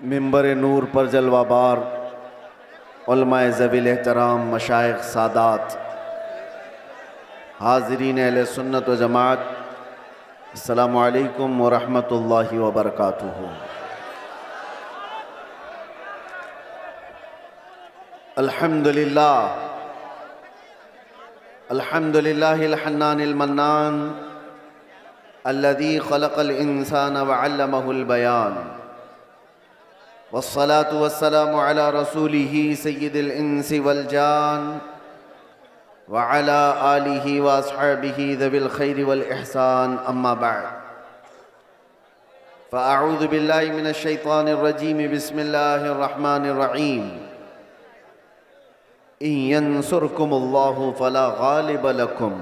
मिंबर नूर पर जलवाबार उलमाए ज़वील एहतराम मशाइख सादात हाज़रीन अहले सुन्नत व जमात, अस्सलामु अलैकुम व रहमतुल्लाहि व बरकातुहू। अल्हम्दुलिल्लाह अल्हम्दुलिल्लाहिल हन्नानिल मन्नान अल्लज़ी खलक़ल इंसान व अल्लमहुल बयान वस्सलातु वस्सलामु अला रसूलिही सय्यिदिल इंसी वल जान व अला आलिही व अस्हाबिही ज़विल खैरि वल इहसान, अम्मा बअद। फ़अऊज़ु बिल्लाहि मिनश शैतानिर रजीम, बिस्मिल्लाहिर रहमानिर रहीम। इन यंसुरकुमुल्लाहु फला गालिब लकुम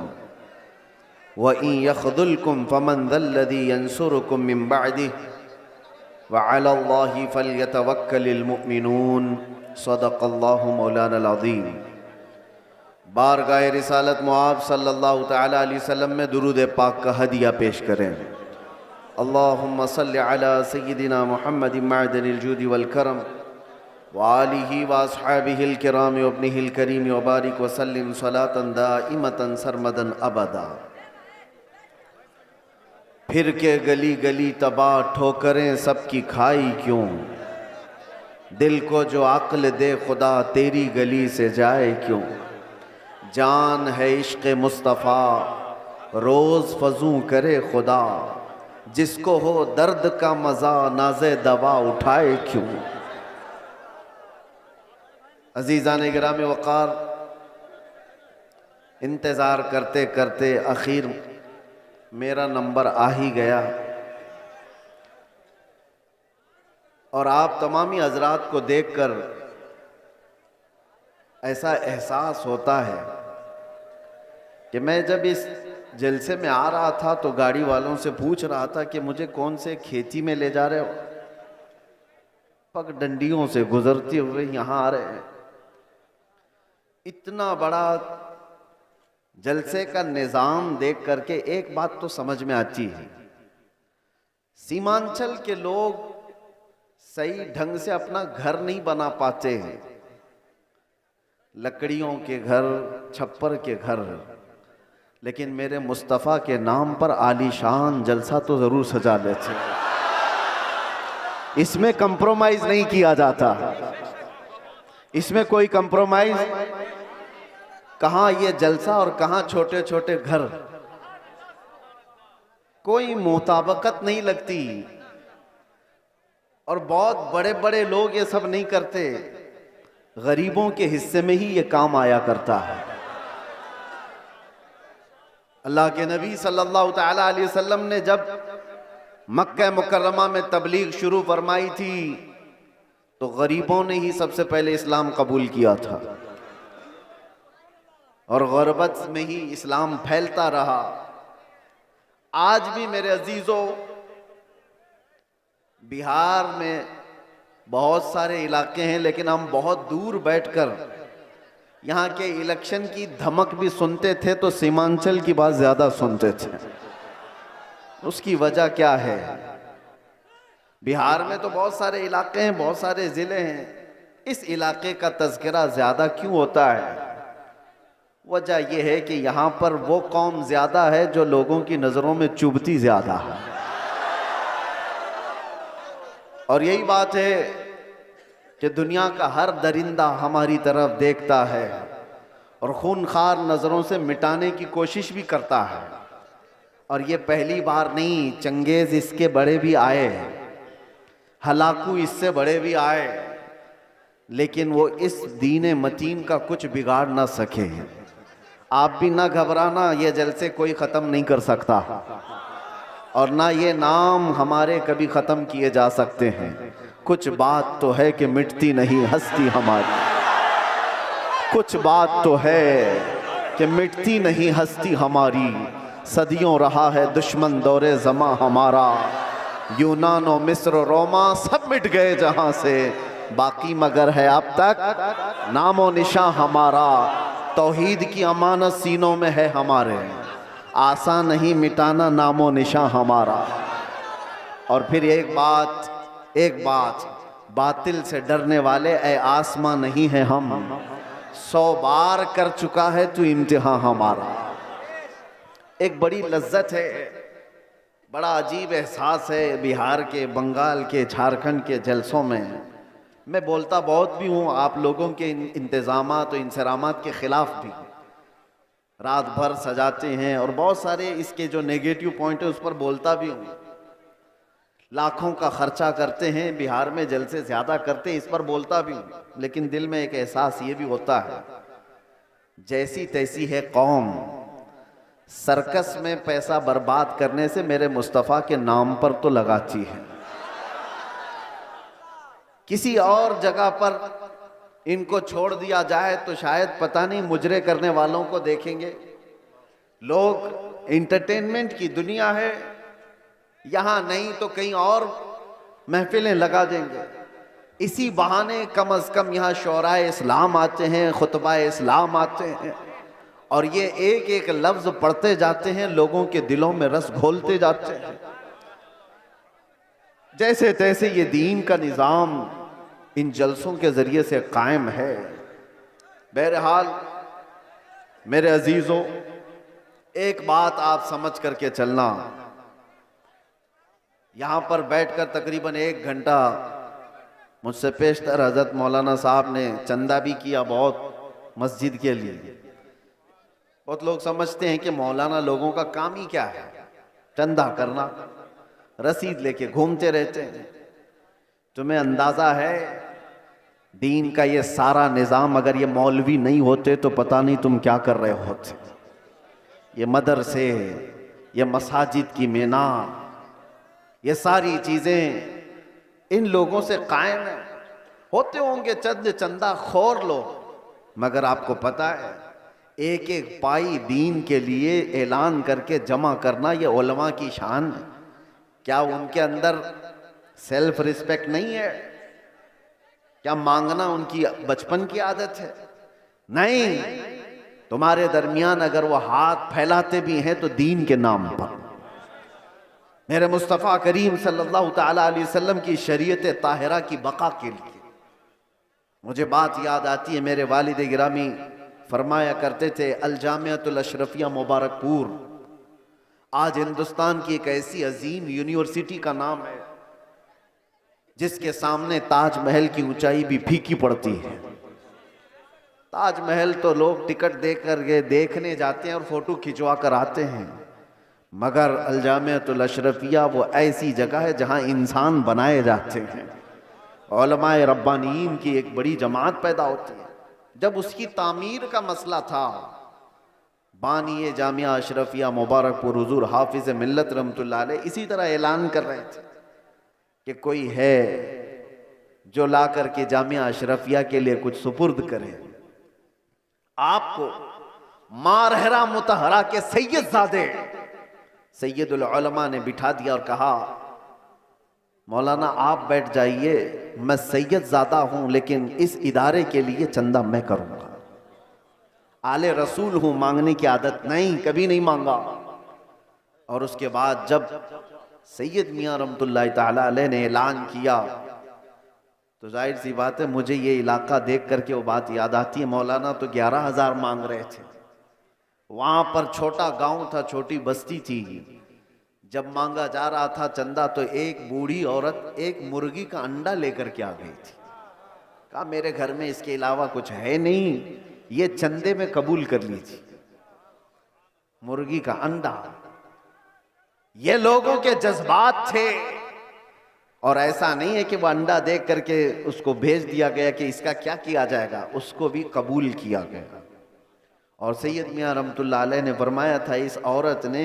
व इन यख़ज़ुलकुम फमन ज़ल्लज़ी यंसुरुकुम मिन बअदिही व अलल्लाहि फल्यतवक्कलिल मुमिनून। सदक़ल्लाहु मौलानल अज़ीम। बारगाह रिसालत मुआब सल्लल्लाहु तआला अलैहि वसल्लम में दुरूद पाक का हदिया पेश करें। अल्लाहुम्मा सल्लि अला सय्यिदिना मुहम्मदिन मअदनिल जूदि वल करम व आलिहि व अस्हाबिहिल किराम व इब्निहिल करीम व बारिक व सल्लिम सलातन दाइमतन सरमदन अबदा। फिर के गली गली तबाह ठोकरें सबकी खाई क्यों, दिल को जो अक्ल दे खुदा तेरी गली से जाए क्यों। जान है इश्क़ मुस्तफ़ा रोज़ फजू करे खुदा, जिसको हो दर्द का मज़ा नाज़े दवा उठाए क्यों। अज़ीज़ान गिराम वक़ार, इंतज़ार करते करते आखिर मेरा नंबर आ ही गया और आप तमामी हज़रात को देखकर ऐसा एहसास होता है कि मैं जब इस जलसे में आ रहा था तो गाड़ी वालों से पूछ रहा था कि मुझे कौन से खेती में ले जा रहे हो। पगडंडियों से गुजरते हुए यहाँ आ रहे हैं। इतना बड़ा जलसे का निज़ाम देख करके एक बात तो समझ में आती है, सीमांचल के लोग सही ढंग से अपना घर नहीं बना पाते हैं। लकड़ियों के घर, छप्पर के घर, लेकिन मेरे मुस्तफ़ा के नाम पर आलीशान जलसा तो जरूर सजा लेते। इसमें कंप्रोमाइज नहीं किया जाता, इसमें कोई कंप्रोमाइज, कहाँ ये जलसा और कहाँ छोटे छोटे घर, कोई मुताबकत नहीं लगती। और बहुत बड़े बड़े लोग ये सब नहीं करते, गरीबों के हिस्से में ही ये काम आया करता है। अल्लाह के नबी सल्लल्लाहु तआला अलैहि वसल्लम ने जब मक्का मुकर्रमा में तबलीग शुरू फरमाई थी तो गरीबों ने ही सबसे पहले इस्लाम कबूल किया था और गुरबत में ही इस्लाम फैलता रहा। आज भी मेरे अजीजों, बिहार में बहुत सारे इलाके हैं, लेकिन हम बहुत दूर बैठकर यहाँ के इलेक्शन की धमक भी सुनते थे तो सीमांचल की बात ज़्यादा सुनते थे। उसकी वजह क्या है? बिहार में तो बहुत सारे इलाके हैं, बहुत सारे ज़िले हैं, इस इलाके का तज़किरा ज़्यादा क्यों होता है? वजह यह है कि यहाँ पर वो कौम ज़्यादा है जो लोगों की नज़रों में चुभती ज़्यादा है। और यही बात है कि दुनिया का हर दरिंदा हमारी तरफ देखता है और खूनखार नज़रों से मिटाने की कोशिश भी करता है। और ये पहली बार नहीं, चंगेज़ इसके बड़े भी आए, हलाकू इससे बड़े भी आए, लेकिन वो इस दीन मतीन का कुछ बिगाड़ ना सके। आप भी ना घबराना, ये जलसे कोई ख़त्म नहीं कर सकता और ना ये नाम हमारे कभी ख़त्म किए जा सकते हैं। कुछ बात तो है कि मिटती नहीं हस्ती हमारी, कुछ बात तो है कि मिटती नहीं हस्ती हमारी। सदियों रहा है दुश्मन दौरे ज़मा हमारा, यूनान और मिस्र रोमा सब मिट गए जहाँ से, बाकी मगर है अब तक नामो निशां हमारा। तौहीद की अमानत सीनों में है हमारे, आसान नहीं मिटाना नामो निशां हमारा। और फिर एक बात बातिल से डरने वाले ए आसमां नहीं है हम, 100 बार कर चुका है तू इम्तिहान हमारा। एक बड़ी लज्जत है, बड़ा अजीब एहसास है बिहार के, बंगाल के, झारखंड के जलसों में। मैं बोलता बहुत भी हूँ आप लोगों के इंतज़ामात और इंसरामात के ख़िलाफ़ भी, रात भर सजाते हैं और बहुत सारे इसके जो नेगेटिव पॉइंट है उस पर बोलता भी हूँ। लाखों का खर्चा करते हैं, बिहार में जलसे ज़्यादा करते हैं, इस पर बोलता भी हूँ। लेकिन दिल में एक एहसास ये भी होता है, जैसी तैसी है कौम, सर्कस में पैसा बर्बाद करने से मेरे मुस्तफ़ा के नाम पर तो लगाती है। किसी और जगह पर इनको छोड़ दिया जाए तो शायद पता नहीं मुजरे करने वालों को देखेंगे लोग। इंटरटेनमेंट की दुनिया है, यहाँ नहीं तो कहीं और महफिलें लगा देंगे। इसी बहाने कम अज कम यहाँ शोराए इस्लाम आते हैं, खुतबाए इस्लाम आते हैं और ये एक एक लफ्ज पढ़ते जाते हैं, लोगों के दिलों में रस घोलते जाते हैं। जैसे तैसे ये दीन का निज़ाम इन जलसों के ज़रिए से कायम है। बहरहाल मेरे अजीज़ों, एक बात आप समझ करके चलना, यहाँ पर बैठकर तकरीबन 1 घंटा मुझसे पेशतर हज़रत मौलाना साहब ने चंदा भी किया बहुत मस्जिद के लिए। बहुत लोग समझते हैं कि मौलाना लोगों का काम ही क्या है, चंदा करना, रसीद लेके घूमते रहते हैं। तुम्हें अंदाज़ा है दीन का ये सारा निज़ाम अगर ये मौलवी नहीं होते तो पता नहीं तुम क्या कर रहे होते। ये मदरसे, ये मसाजिद की मीनार, ये सारी चीज़ें इन लोगों से कायम है। होते होंगे चंद चंदा खोर लोग, मगर आपको पता है एक एक पाई दीन के लिए ऐलान करके जमा करना ये उलमा की शान है। क्या उनके अंदर सेल्फ रिस्पेक्ट नहीं है? क्या मांगना उनकी बचपन की आदत है? नहीं, तुम्हारे दरमियान अगर वो हाथ फैलाते भी हैं तो दीन के नाम पर। मेरे मुस्तफ़ा करीम सल्लल्लाहु ताला अलैहि वसल्लम की शरीयत ताहिरा की बका के लिए मुझे बात याद आती है। मेरे वालिद गिरामी फरमाया करते थे, अल जामियातुल अशरफिया मुबारकपुर आज हिंदुस्तान की एक ऐसी अजीम यूनिवर्सिटी का नाम है जिसके सामने ताजमहल की ऊंचाई भी फीकी पड़ती है। ताजमहल तो लोग टिकट देकर के देखने जाते हैं और फोटो खिंचवा कर आते हैं, मगर अल जामियातुल अशरफिया वो ऐसी जगह है जहां इंसान बनाए जाते हैं। उलमाए रब्बानीन की एक बड़ी जमात पैदा होती है। जब उसकी तामीर का मसला था, बानी जामिया अशरफिया मुबारकपुर हुजूर हाफिज मिल्लत रहमतुल्लाह अलैह इसी तरह ऐलान कर रहे थे कि कोई है जो ला करके जामिया अशरफिया के लिए कुछ सुपुर्द करे। आपको मारहरा मुतहरा के सैयदजादे सैयदुल उलमा ने बिठा दिया और कहा, मौलाना आप बैठ जाइए, मैं सैयदजादा हूं लेकिन इस इदारे के लिए चंदा मैं करूंगा। आले रसूल हूं, मांगने की आदत नहीं, कभी नहीं मांगा। और उसके बाद जब सैयद मियां रहमतुल्लाह ताला अलैह ने ऐलान किया तो जाहिर सी बात है मुझे ये इलाका देख करके वो बात याद आती है। मौलाना तो 11,000 मांग रहे थे। वहां पर छोटा गांव था, छोटी बस्ती थी। जब मांगा जा रहा था चंदा तो एक बूढ़ी औरत एक मुर्गी का अंडा लेकर के आ गई थी। कहा मेरे घर में इसके अलावा कुछ है नहीं, ये चंदे में कबूल कर लीजिए। मुर्गी का अंडा, ये लोगों के जज्बात थे। और ऐसा नहीं है कि वो अंडा देख करके उसको भेज दिया गया कि इसका क्या किया जाएगा, उसको भी कबूल किया गया। और सैयद मियां रहमतुल्लाह अलैह ने फरमाया था, इस औरत ने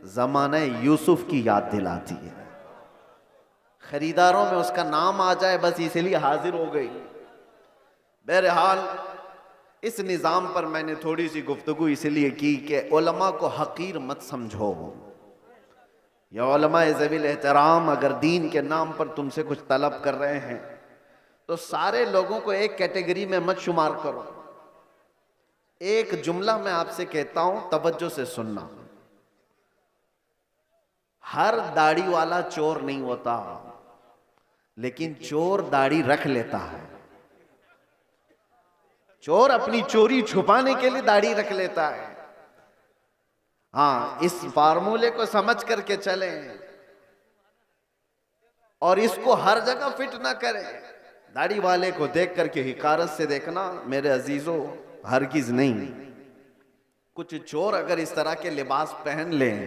ज़माने यूसुफ की याद दिलाती है। खरीदारों में उसका नाम आ जाए बस इसलिए हाजिर हो गई। बहरहाल इस निज़ाम पर मैंने थोड़ी सी गुफ्तगू इसलिए की कि उलमा को हकीर मत समझो। या उलमा ज़वील एहतराम अगर दीन के नाम पर तुमसे कुछ तलब कर रहे हैं तो सारे लोगों को एक कैटेगरी में मत शुमार करो। एक जुमला मैं आपसे कहता हूं, तवज्जो से सुनना। हर दाढ़ी वाला चोर नहीं होता, लेकिन चोर दाढ़ी रख लेता है। चोर अपनी चोरी छुपाने के लिए दाढ़ी रख लेता है। हाँ, इस फार्मूले को समझ करके चलें और इसको हर जगह फिट ना करें। दाढ़ी वाले को देख करके हिकारत से देखना मेरे अजीजों, हरगिज नहीं। कुछ चोर अगर इस तरह के लिबास पहन लें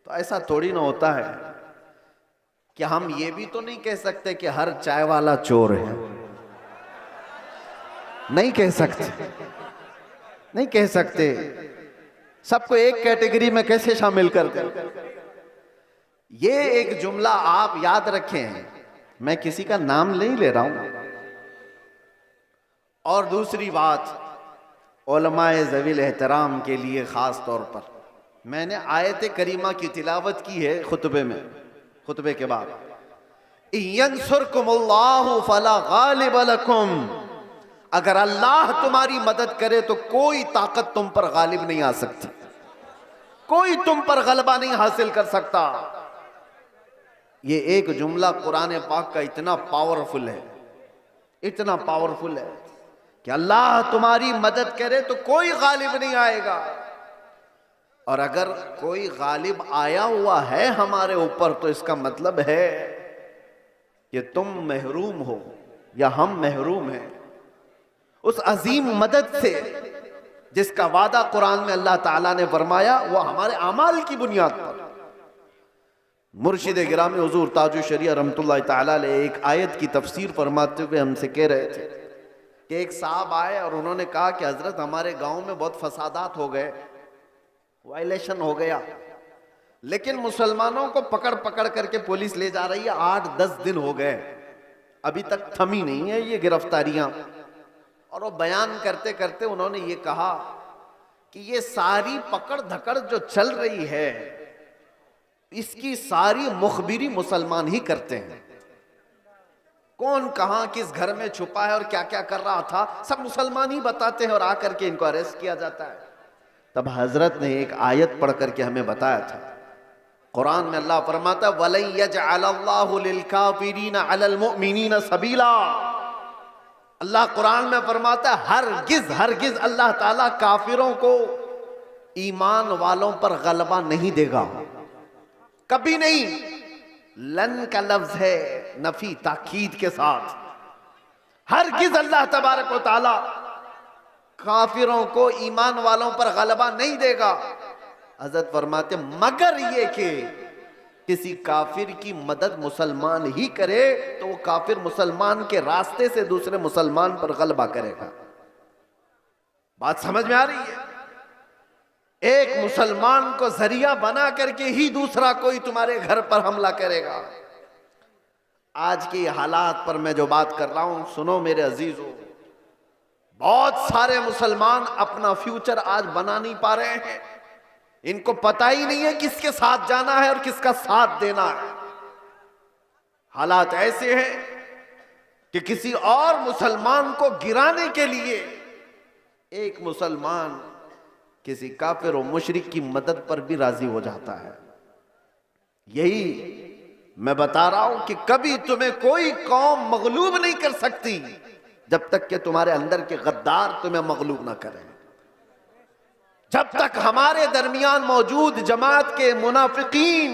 तो ऐसा थोड़ी ना होता है कि हम ये भी तो नहीं कह सकते कि हर चाय वाला चोर है। नहीं कह सकते, नहीं कह सकते। सबको एक कैटेगरी में कैसे शामिल कर दें? ये एक जुमला आप याद रखें, मैं किसी का नाम नहीं ले रहा हूं। और दूसरी बात, उलमाए ज़वील एहतराम के लिए खास तौर पर मैंने आयत करीमा की तिलावत की है खुतबे में, खुतबे के बाद, यंसुरकुमुल्लाहु फला गालिब लकुम, अगर अल्लाह तुम्हारी मदद करे तो कोई ताकत तुम पर गालिब नहीं आ सकती, कोई तुम पर गलबा नहीं हासिल कर सकता। ये एक जुमला कुरान पाक का इतना पावरफुल है, इतना पावरफुल है कि अल्लाह तुम्हारी मदद करे तो कोई गालिब नहीं आएगा। और अगर कोई गालिब आया हुआ है हमारे ऊपर तो इसका मतलब है कि तुम महरूम हो या हम महरूम हैं उस अजीम मदद से जिसका वादा कुरान में अल्लाह ताला ने फरमाया, वो हमारे अमाल की बुनियाद पर। मुर्शिद गिरामी हुजूर ताजुश शरिया रहमतुल्लाह ताला अलैह एक आयत की तफसीर फरमाते हुए हमसे कह रहे थे कि एक साहब आए और उन्होंने कहा कि हजरत हमारे गांव में बहुत फसादात हो गए, वायलेशन हो गया, लेकिन मुसलमानों को पकड़ पकड़ करके पुलिस ले जा रही है, 8-10 दिन हो गए, अभी तक थमी नहीं है ये गिरफ्तारियां। और वो बयान करते करते उन्होंने ये कहा कि ये सारी पकड़ धकड़ जो चल रही है इसकी सारी मुखबिरी मुसलमान ही करते हैं। कौन कहां किस घर में छुपा है और क्या क्या कर रहा था सब मुसलमान ही बताते हैं और आकर के इनको अरेस्ट किया जाता है। तब हजरत ने एक आयत पढ़ करके हमें बताया था, कुरान में अल्लाह फरमाता है वलन यजअलल्लाहु लिलकाफिरीना अलल मुमिनीना सबीला। अल्लाह कुरान में फरमाता है हरगिज हरगिज अल्लाह ताला काफिरों को ईमान वालों पर गलबा नहीं देगा, कभी नहीं। लन का लफ्ज है नफी ताकीद के साथ, हरगिज अल्लाह तबारक व ताला काफिरों को ईमान वालों पर गलबा नहीं देगा। हजरत फरमाते मगर ये कि किसी काफिर की मदद मुसलमान ही करे तो वो काफिर मुसलमान के रास्ते से दूसरे मुसलमान पर गलबा करेगा। बात समझ में आ रही है? एक मुसलमान को जरिया बना करके ही दूसरा कोई तुम्हारे घर पर हमला करेगा। आज की हालात पर मैं जो बात कर रहा हूं सुनो मेरे अजीजों, बहुत सारे मुसलमान अपना फ्यूचर आज बना नहीं पा रहे हैं, इनको पता ही नहीं है किसके साथ जाना है और किसका साथ देना है। हालात ऐसे हैं कि किसी और मुसलमान को गिराने के लिए एक मुसलमान किसी काफिर और मुशरिक की मदद पर भी राजी हो जाता है। यही मैं बता रहा हूं कि कभी तुम्हें कोई कौम मगलूब नहीं कर सकती जब तक कि तुम्हारे अंदर के गद्दार तुम्हें मगलूब ना करें। जब तक हमारे दरमियान मौजूद जमात के मुनाफिकीन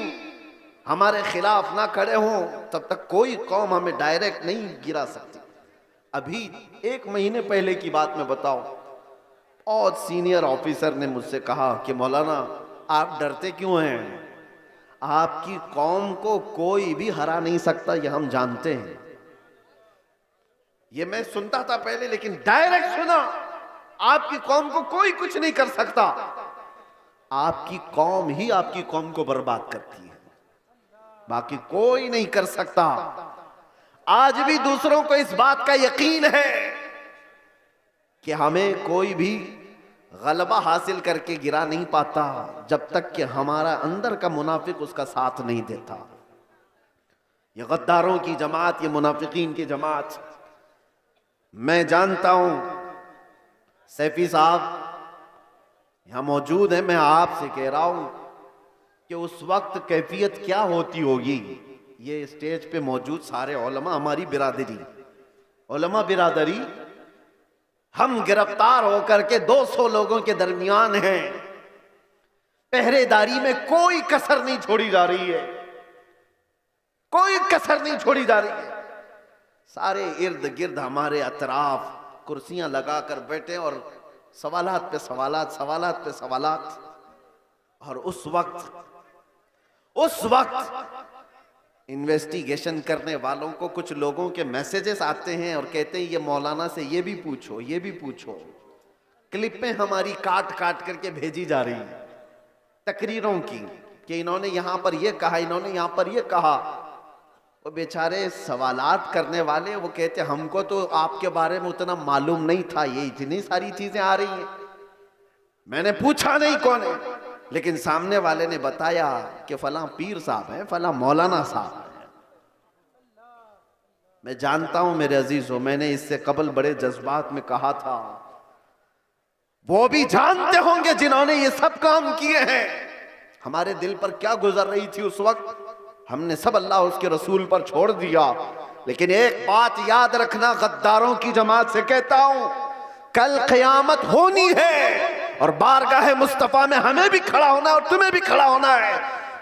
हमारे खिलाफ ना खड़े हों तब तक कोई कौम हमें डायरेक्ट नहीं गिरा सकती। अभी 1 महीने पहले की बात मैं बताऊं, बहुत सीनियर ऑफिसर ने मुझसे कहा कि मौलाना आप डरते क्यों हैं, आपकी कौम को कोई भी हरा नहीं सकता, ये हम जानते हैं। ये मैं सुनता था पहले, लेकिन डायरेक्ट सुना आपकी कौम को कोई कुछ नहीं कर सकता, आपकी कौम ही आपकी कौम को बर्बाद करती है, बाकी कोई नहीं कर सकता। आज भी दूसरों को इस बात का यकीन है कि हमें कोई भी गलबा हासिल करके गिरा नहीं पाता जब तक कि हमारा अंदर का मुनाफिक उसका साथ नहीं देता। ये गद्दारों की जमात, ये मुनाफिकीन की जमात, मैं जानता हूं सैफी साहब यहां मौजूद है, मैं आपसे कह रहा हूं कि उस वक्त कैफियत क्या होती होगी ये स्टेज पे मौजूद सारे उलमा हमारी बिरादरी, उलमा बिरादरी, हम गिरफ्तार होकर के 200 लोगों के दरमियान हैं। पहरेदारी में कोई कसर नहीं छोड़ी जा रही है, कोई कसर नहीं छोड़ी जा रही है। सारे इर्द गिर्द हमारे अतराफ कुर्सियां लगाकर बैठे और सवालात पे सवालात, सवालात पे सवालात। और उस वक्त इन्वेस्टिगेशन करने वालों को कुछ लोगों के मैसेजेस आते हैं और कहते हैं ये मौलाना से ये भी पूछो, ये भी पूछो। क्लिपें हमारी काट काट करके भेजी जा रही हैं तकरीरों की कि इन्होंने यहां पर ये कहा, इन्होंने यहां पर ये कहा। वो बेचारे सवालात करने वाले वो कहते हमको तो आपके बारे में उतना मालूम नहीं था, ये इतनी सारी चीजें आ रही हैं, मैंने पूछा नहीं कौन है, लेकिन सामने वाले ने बताया कि फला पीर साहब है, फला मौलाना साहब है। मैं जानता हूं मेरे अजीजों, मैंने इससे कबल बड़े जज्बात में कहा था, वो भी जानते होंगे जिन्होंने ये सब काम किए हैं हमारे दिल पर क्या गुजर रही थी उस वक्त। हमने सब अल्लाह उसके रसूल पर छोड़ दिया। लेकिन एक बात याद रखना, गद्दारों की जमात से कहता हूं, कल क़यामत होनी है और बारगाह मुस्तफा में हमें भी खड़ा होना है और तुम्हें भी खड़ा होना है।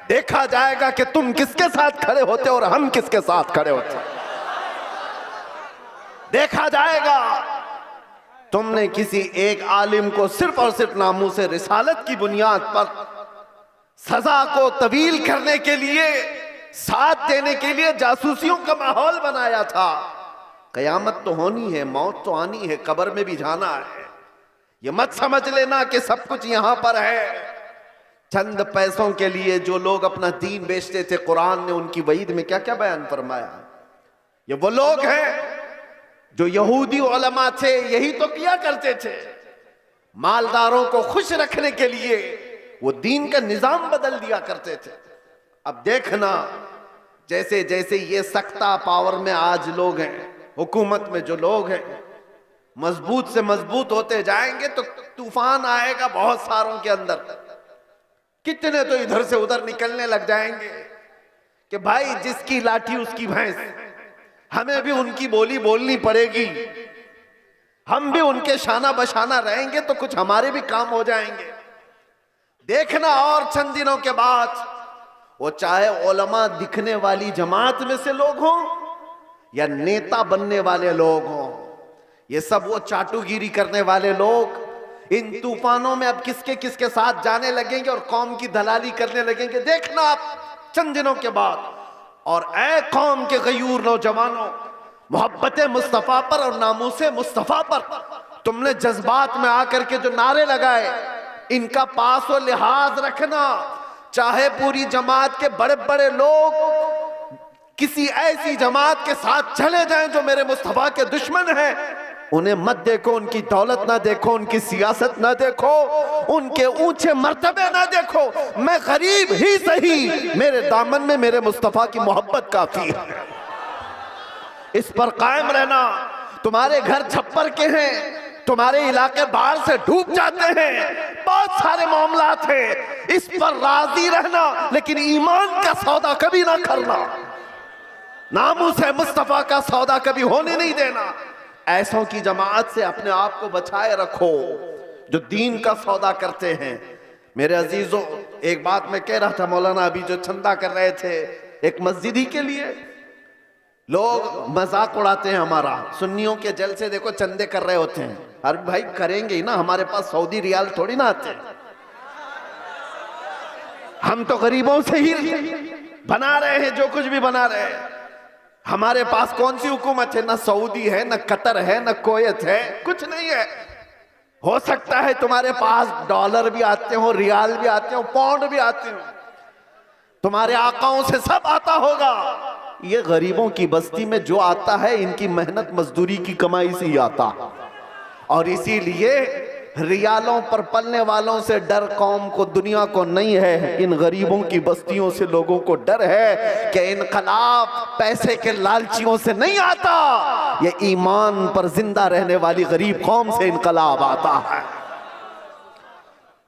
देखा जाएगा कि तुम किसके साथ खड़े होते और हम किसके साथ खड़े होते। देखा जाएगा तुमने किसी एक आलिम को सिर्फ और सिर्फ नामूस रिसालत की बुनियाद पर सजा को तवील करने के लिए, साथ देने के लिए जासूसियों का माहौल बनाया था। कयामत तो होनी है, मौत तो आनी है, कब्र में भी जाना है। ये मत समझ लेना कि सब कुछ यहां पर है। चंद पैसों के लिए जो लोग अपना दीन बेचते थे, कुरान ने उनकी वईद में क्या क्या बयान फरमाया। ये वो लोग हैं जो यहूदी उलमा थे, यही तो किया करते थे। मालदारों को खुश रखने के लिए वो दीन का निजाम बदल दिया करते थे। अब देखना जैसे जैसे ये सख्ता पावर में आज लोग हैं, हुकूमत में जो लोग हैं, मजबूत से मजबूत होते जाएंगे तो तूफान आएगा बहुत सारों के अंदर। कितने तो इधर से उधर निकलने लग जाएंगे कि भाई जिसकी लाठी उसकी भैंस, हमें भी उनकी बोली बोलनी पड़ेगी, हम भी उनके शाना बशाना रहेंगे तो कुछ हमारे भी काम हो जाएंगे। देखना और चंद दिनों के बाद वो चाहे उलमा दिखने वाली जमात में से लोग हों या नेता बनने वाले लोग हों, ये सब वो चाटुगिरी करने वाले लोग इन तूफानों में अब किसके किसके साथ जाने लगेंगे और कौम की दलाली करने लगेंगे। देखना आप चंद दिनों के बाद। और ऐ कौम के गयूर नौजवानों, मोहब्बत मुस्तफा पर और नामूसे मुस्तफा पर तुमने जज्बात में आकर के जो नारे लगाए, इनका पास व लिहाज रखना। चाहे पूरी जमात के बड़े बड़े लोग किसी ऐसी जमात के साथ चले जाएं जो मेरे मुस्तफा के दुश्मन हैं, उन्हें मत देखो, उनकी दौलत ना देखो, उनकी सियासत ना देखो, उनके ऊंचे मर्तबे ना देखो। मैं गरीब ही सही, मेरे दामन में मेरे मुस्तफा की मोहब्बत काफी है। इस पर कायम रहना। तुम्हारे घर छप्पर के हैं, तुम्हारे इलाके बाढ़ से डूब जाते हैं, बहुत सारे मामलात हैं, इस पर राजी रहना, लेकिन ईमान का सौदा कभी ना करना, नामूस है मुस्तफा का सौदा कभी होने नहीं देना। ऐसों की जमात से अपने आप को बचाए रखो जो दीन का सौदा करते हैं। मेरे अजीजों, एक बात मैं कह रहा था, मौलाना अभी जो चंदा कर रहे थे एक मस्जिद ही के लिए, लोग मजाक उड़ाते हैं हमारा। सुन्नियों के जलसे देखो चंदे कर रहे होते हैं। अरे भाई करेंगे ही ना, हमारे पास सऊदी रियाल थोड़ी ना आते, हम तो गरीबों से ही बना रहे हैं जो कुछ भी बना रहे हैं। हमारे पास कौन सी हुकूमत है? ना सऊदी है, ना कतर है, ना कोयत है, कुछ नहीं है। हो सकता है तुम्हारे पास डॉलर भी आते हो, रियाल भी आते हो, पाउंड भी आते हो, तुम्हारे आकाओं से सब आता होगा। ये गरीबों की बस्ती में जो आता है इनकी मेहनत मजदूरी की कमाई से ही आता, और इसीलिए रियालों पर पलने वालों से डर कौम को, दुनिया को नहीं है। इन गरीबों की बस्तियों से लोगों को डर है कि इनकलाब पैसे के लालचियों से नहीं आता, ये ईमान पर जिंदा रहने वाली गरीब कौम से इनकलाब आता है।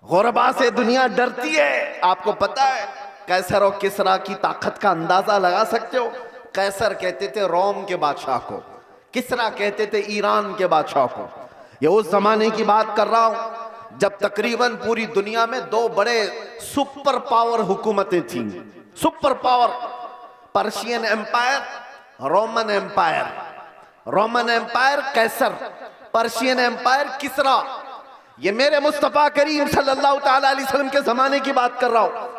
गुरबा से दुनिया डरती है। आपको पता है कैसर और किसरा की ताकत का अंदाजा लगा सकते हो? कैसर कहते थे रोम के बादशाह को, किसरा कहते थे ईरान के बादशाह को। ये उस जमाने की बात कर रहा हूं जब तकरीबन पूरी दुनिया में दो बड़े सुपर पावर हुकूमतें थीं। Super power, Persian empire, Roman empire. Roman empire कैसर, पर्शियन एम्पायर किसरा। ये मेरे मुस्तफा करीम सल्लल्लाहु ताला अलैहि वसल्लम के जमाने की बात कर रहा हूं।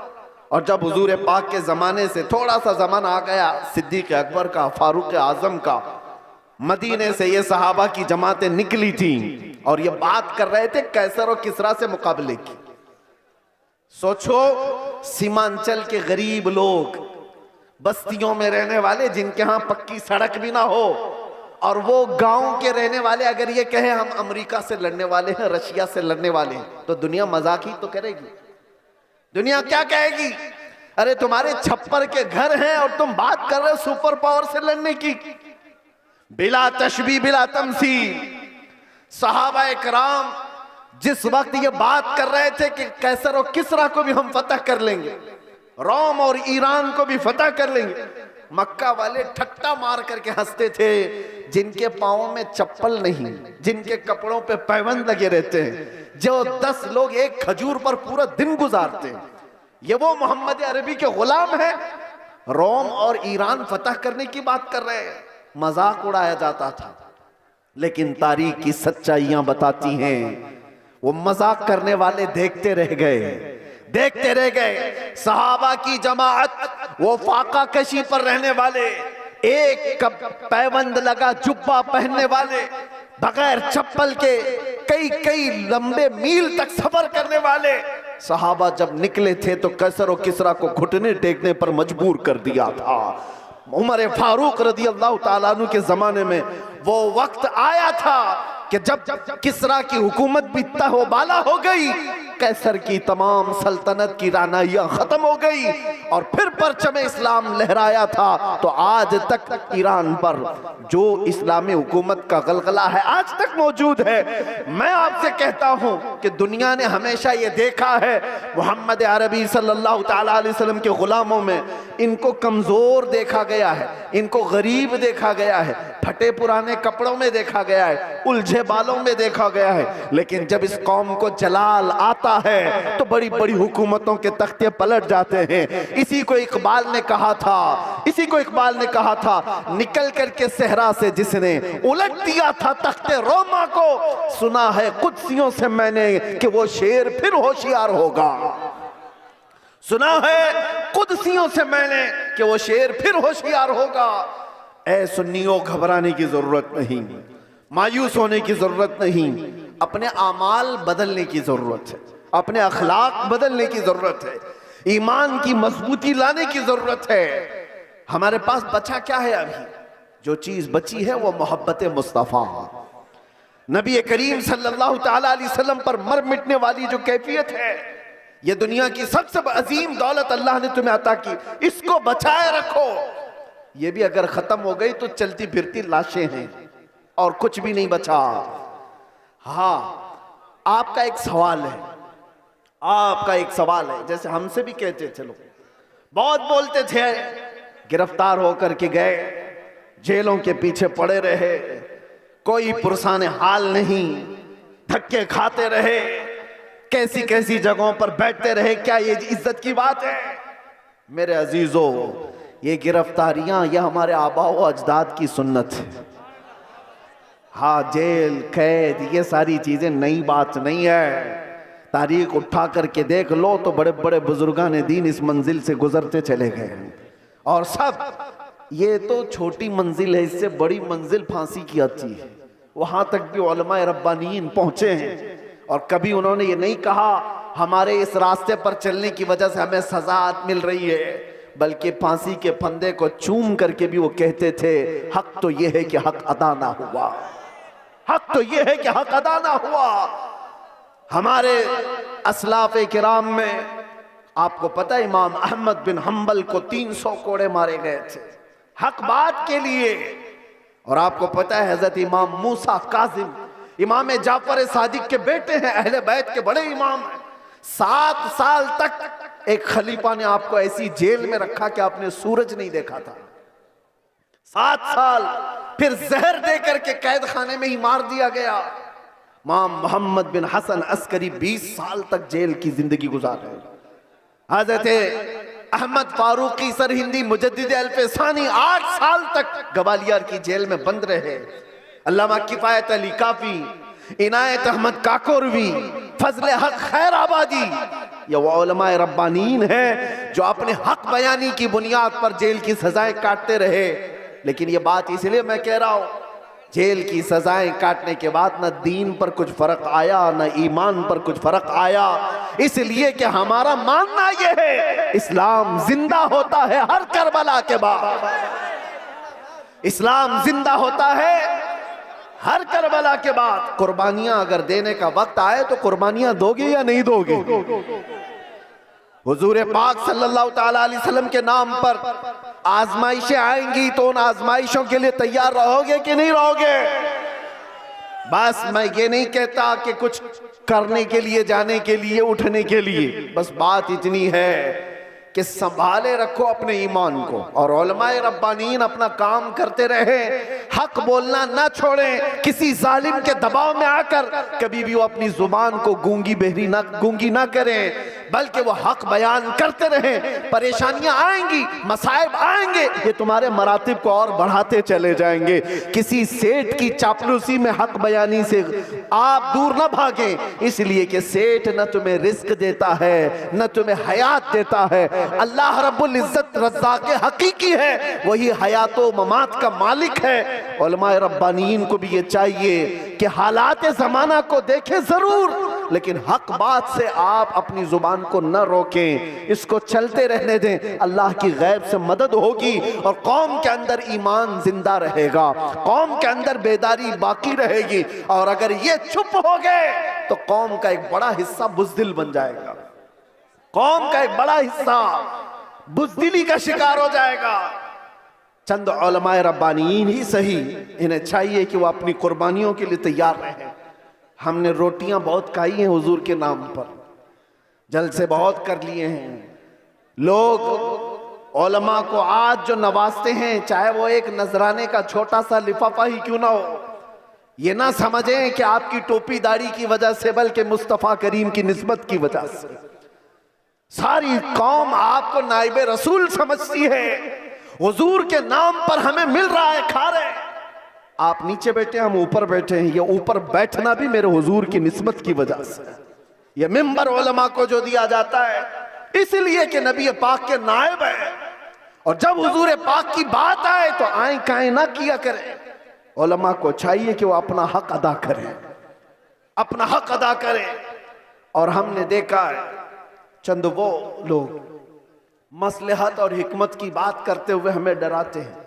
और जब हुजूर पाक के जमाने से थोड़ा सा जमाना आ गया सिद्दीक अकबर का, फारूक आजम का, मदीने से ये सहाबा की जमातें निकली थी और ये बात कर रहे थे कैसर और किसरा से मुकाबले की। सोचो, सीमांचल के गरीब लोग, बस्तियों में रहने वाले जिनके यहां पक्की सड़क भी ना हो, और वो गांव के रहने वाले अगर ये कहे हम अमेरिका से लड़ने वाले हैं, रशिया से लड़ने वाले हैं, तो दुनिया मजाक ही तो करेगी। दुनिया क्या कहेगी? अरे तुम्हारे छप्पर के घर हैं और तुम बात कर रहे हो सुपर पावर से लड़ने की। बिला तशबीह बिला तमसील सहाबा इकराम जिस वक्त ये बात कर रहे थे कि कैसर और किसरा को भी हम फतह कर लेंगे, रोम और ईरान को भी फतह कर लेंगे, मक्का वाले ठट्टा मार करके हंसते थे। जिनके पांवों में चप्पल नहीं, जिनके कपड़ों पे पैबंद लगे रहते हैं, जो 10 लोग एक खजूर पर पूरा दिन गुजारते हैं, ये वो मोहम्मद अरबी के गुलाम हैं। रोम और ईरान फतह करने की बात कर रहे हैं। मजाक उड़ाया जाता था, लेकिन तारीख की सच्चाइयां बताती हैं वो मजाक करने वाले देखते रह गए, देखते रह गए। सहाबा की जमाअत, वो फाका कशी पर रहने वाले, एक पैबंद लगा जुब्बा पहनने वाले, बगैर चप्पल के कई कई लंबे मील तक सफर करने वाले सहाबा जब निकले थे तो कैसर और किसरा को घुटने टेकने पर मजबूर कर दिया था। उमर फारूक रदी अल्लाह ताला अन्हु के जमाने में वो वक्त आया था कि जब किसरा की हुकूमत भी तहबाला हो गई, कैसर की तमाम सल्तनत की रानाइयां खत्म हो गई और फिर परचम इस्लाम लहराया था। तो आज तक ईरान पर जो इस्लामी हुकूमत का गलगला है आज तक मौजूद है। मैं आपसे कहता हूं कि दुनिया ने हमेशा ये देखा है मोहम्मद अरबी सल्लल्लाहु ताला अलैहि वसल्लम के गुलामों में इनको कमजोर देखा गया है, इनको गरीब देखा गया है, फटे पुराने कपड़ों में देखा गया है, उलझे बालों में देखा गया है। लेकिन जब इस कौम को जलाल आता है तो बड़ी बड़ी हुकूमतों के तख्ते पलट जाते हैं। इसी को इकबाल ने कहा था, इसी को इकबाल ने कहा था, निकल करके सहरा से जिसने उलट दिया था तख्ते रोमा को, सुना है कुदसियों से मैंने कि वो शेर फिर होशियार होगा। सुना है कुदसियों से मैंने कि वो शेर फिर होशियार होगा। ऐ सुन्नियों, घबराने की जरूरत नहीं, मायूस होने की जरूरत नहीं, अपने आमाल बदलने की जरूरत है, अपने अखलाक बदलने की जरूरत है, ईमान की मजबूती लाने की जरूरत है। हमारे पास बचा क्या है? अभी जो चीज बची है वो मोहब्बत मुस्तफा, नबी करीम सल्लल्लाहु ताला अलैहि वसल्लम पर मर मिटने वाली जो कैफियत है, ये दुनिया की सबसे अजीम दौलत अल्लाह ने तुम्हें अता की, इसको बचाए रखो। ये भी अगर खत्म हो गई तो चलती फिरती लाशें हैं और कुछ भी नहीं बचा। हाँ, आपका एक सवाल है, आपका एक सवाल है। जैसे हमसे भी कहते थे लोग, बहुत बोलते थे, गिरफ्तार होकर के गए, जेलों के पीछे पड़े रहे, कोई पुरसाने हाल नहीं, धक्के खाते रहे, कैसी कैसी जगहों पर बैठते रहे। क्या ये इज्जत की बात है? मेरे अजीजों, ये गिरफ्तारियां यह हमारे आबा व अजदाद की सुन्नत है। हाँ, जेल कैद ये सारी चीजें नई बात नहीं है। तारीख उठा करके देख लो तो बड़े बड़े बुजुर्गान दीन इस मंजिल से गुजरते चले गए हैं और सब ये तो छोटी मंजिल है, इससे बड़ी मंजिल फांसी की आती है। वहां तक भी उलमा रब्बानीन पहुंचे हैं और कभी उन्होंने ये नहीं कहा हमारे इस रास्ते पर चलने की वजह से हमें सजा मिल रही है, बल्कि फांसी के फंदे को चूम करके भी वो कहते थे हक तो ये है कि हक अदा ना हुआ, हक तो ये है कि हक अदा ना हुआ। हमारे असलाफ किराम में आपको पता है इमाम अहमद बिन हम्बल को 300 कोड़े मारे गए थे हक बात के लिए। और आपको पता है हजरत इमाम मूसा काजिम इमाम जाफर सादिक के बेटे हैं, अहले बैत के बड़े इमाम हैं, 7 साल तक एक खलीफा ने आपको ऐसी जेल में रखा कि आपने सूरज नहीं देखा था। 7 साल फिर जहर दे करके कैद खाने में ही मार दिया गया। इमाम मोहम्मद बिन हसन अस्करी 20 साल तक जेल की जिंदगी गुजारे। हजरत अहमद फारूकी सरहिंदी मुजद्दिद अल्फसानी 8 साल तक ग्वालियर की जेल में बंद रहे। अल्लामा किफायत अली काफी, इनायत अहमद काकोरवी, फजले हक खैराबादी, ये वो उलमाए रब्बानीन हैं जो अपने हक बयानी की बुनियाद पर जेल की सजाएं काटते रहे। लेकिन ये बात इसलिए मैं कह रहा हूं, जेल की सजाएं काटने के बाद न दीन पर कुछ फर्क आया, न ईमान पर कुछ फर्क आया, इसलिए कि हमारा मानना यह है इस्लाम जिंदा होता है हर करबला के बाद। इस्लाम जिंदा होता है हर करबला के बाद। कुर्बानियां अगर देने का वक्त आए तो कुर्बानियां दोगे या नहीं दोगे? हुजूर पाक सल्लल्लाहु ताला अलैहि वसल्लम के नाम पर आजमाइशें आएंगी तो उन आजमाइशों के लिए तैयार रहोगे कि नहीं रहोगे? बस मैं ये नहीं कहता कि कुछ करने के लिए, जाने के लिए, उठने के लिए, बस बात इतनी है कि संभाले रखो अपने ईमान को और उलमाए रब्बानीन अपना काम करते रहे, हक बोलना ना छोड़ें, किसी जालिम के दबाव में आकर कभी भी वो अपनी जुबान को गूंगी ना करें, बल्कि वो हक बयान करते रहें। परेशानियां आएंगी, मसाइब आएंगे, ये तुम्हारे मरातिब को और बढ़ाते चले जाएंगे। किसी सेठ की चापलूसी में हक बयानी से आप दूर ना भागें, इसलिए कि सेठ न तुम्हें रिस्क देता है न तुम्हें हयात देता है। अल्लाह रब्बुल इज्जत रज़्ज़ाक़ हकीकी है, वही हयातो ममात का मालिक है। उलमाए रब्बानीन को भी ये चाहिए कि हालात ज़माना को देखें जरूर, लेकिन हक बात से आप अपनी जुबान को न रोकें, इसको चलते रहने दें। अल्लाह की गैब से मदद होगी और कौम के अंदर ईमान जिंदा रहेगा, कौम के अंदर बेदारी बाकी रहेगी। और अगर ये चुप हो गए तो कौम का एक बड़ा हिस्सा बुज़दिल बन जाएगा, कौम का एक बड़ा हिस्सा बुज़दिली का शिकार हो जाएगा। चंद उलमाए रब्बानीन ही सही, इन्हें चाहिए कि वो अपनी कुर्बानियों के लिए तैयार रहें। हमने रोटियां बहुत खाई हैं हुजूर के नाम पर, जलसे बहुत कर लिए हैं। लोग उलमा को आज जो नवाजते हैं, चाहे वो एक नजराने का छोटा सा लिफाफा ही क्यों ना हो, ये ना समझें कि आपकी टोपी दाढ़ी की वजह से, बल्कि मुस्तफ़ा करीम की निस्बत की वजह से। सारी कौम आपको नाइबे रसूल समझती है, हुजूर के नाम पर हमें मिल रहा है, खा रहे हैं। आप नीचे बैठे, हम ऊपर बैठे हैं, ये ऊपर बैठना भी मेरे हुजूर की निस्बत की वजह से। ये मिंबर उलमा को जो दिया जाता है इसलिए कि नबी पाक के नायब है, और जब हुजूर पाक की बात आए तो आए काए ना किया करें। उलमा को चाहिए कि वो अपना हक अदा करें, अपना हक अदा करें। और हमने देखा है चंद वो लोग मसलहत और हिकमत की बात करते हुए हमें डराते हैं।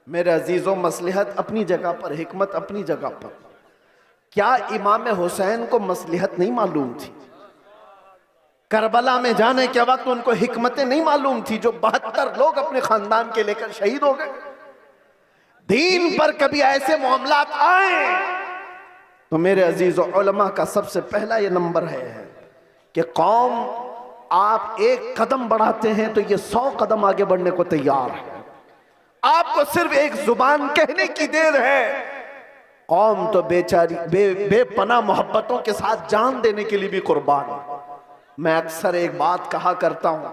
मेरे अजीजों, मसलहत अपनी जगह पर, हिकमत अपनी जगह पर। क्या इमाम हुसैन को मसलहत नहीं मालूम थी? करबला में जाने के वक्त उनको हिकमतें नहीं मालूम थी जो 72 लोग अपने खानदान के लेकर शहीद हो गए? दीन पर कभी ऐसे मामलात आए तो मेरे अजीजों, उलमा का सबसे पहला ये नंबर है कि कौम आप एक कदम बढ़ाते हैं तो ये 100 कदम आगे बढ़ने को तैयार है। आपको सिर्फ एक जुबान कहने की देर है। कौम तो बेचारी बेपनाह मोहब्बतों के साथ जान देने के लिए भी कुर्बान है। मैं अक्सर एक बात कहा करता हूं,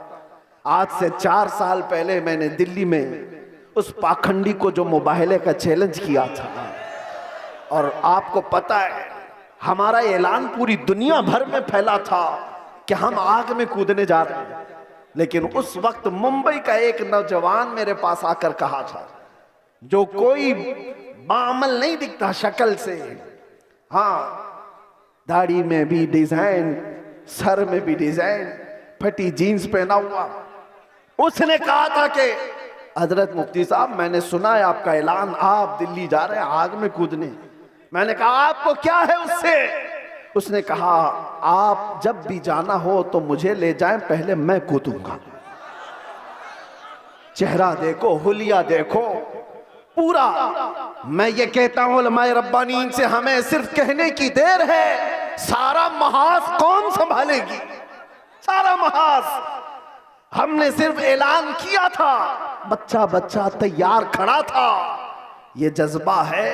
आज से 4 साल पहले मैंने दिल्ली में उस पाखंडी को जो मुबाहले का चैलेंज किया था, और आपको पता है हमारा ऐलान पूरी दुनिया भर में फैला था कि हम आग में कूदने जा रहे हैं। लेकिन उस वक्त मुंबई का एक नौजवान मेरे पास आकर कहा था, जो कोई बामल नहीं दिखता शक्ल से, हाँ दाढ़ी में भी डिजाइन, सर में भी डिजाइन, फटी जीन्स पहना हुआ, उसने कहा था कि हजरत मुफ्ती साहब, मैंने सुना है आपका ऐलान, आप दिल्ली जा रहे हैं आग में कूदने। मैंने कहा आपको क्या है उससे? उसने कहा आप जब भी जाना हो तो मुझे ले जाएं, पहले मैं कूदूंगा। चेहरा देखो, हुलिया देखो पूरा। मैं ये कहता हूं उलमाए रब्बानीन से, हमें सिर्फ कहने की देर है, सारा महाज कौन संभालेगी? सारा महाज हमने सिर्फ ऐलान किया था, बच्चा बच्चा तैयार खड़ा था। ये जज्बा है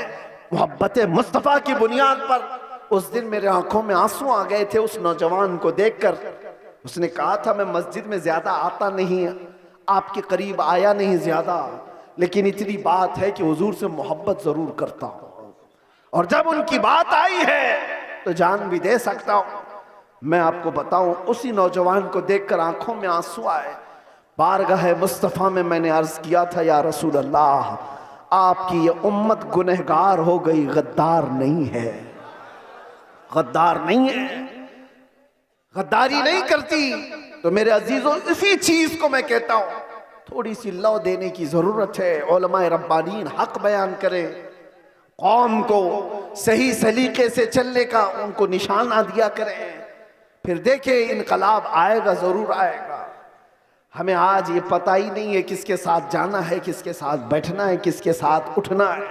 मोहब्बत मुस्तफा की बुनियाद पर। उस दिन मेरे आंखों में आंसू आ गए थे उस नौजवान को देखकर। उसने कहा था मैं मस्जिद में ज्यादा आता नहीं, आपके करीब आया नहीं ज्यादा, लेकिन इतनी बात है कि हुजूर से मोहब्बत जरूर करता हूं, और जब उनकी बात आई है तो जान भी दे सकता हूं। मैं आपको बताऊं, उसी नौजवान को देखकर आंखों में आंसू आए। बारगाह मुस्तफा में मैंने अर्ज किया था, या रसूल अल्लाह, आपकी ये उम्मत गुनहगार हो गई, गद्दार नहीं है, गद्दार नहीं है, गद्दारी नहीं करती। तो मेरे अजीजों, इसी चीज को मैं कहता हूं, थोड़ी सी लौ देने की जरूरत है। उलमाए रब्बानीन हक बयान करें, कौम को सही सलीके से चलने का उनको निशाना दिया करें, फिर देखें इनकलाब आएगा, जरूर आएगा। हमें आज ये पता ही नहीं है किसके साथ जाना है, किसके साथ बैठना है, किसके साथ उठना है।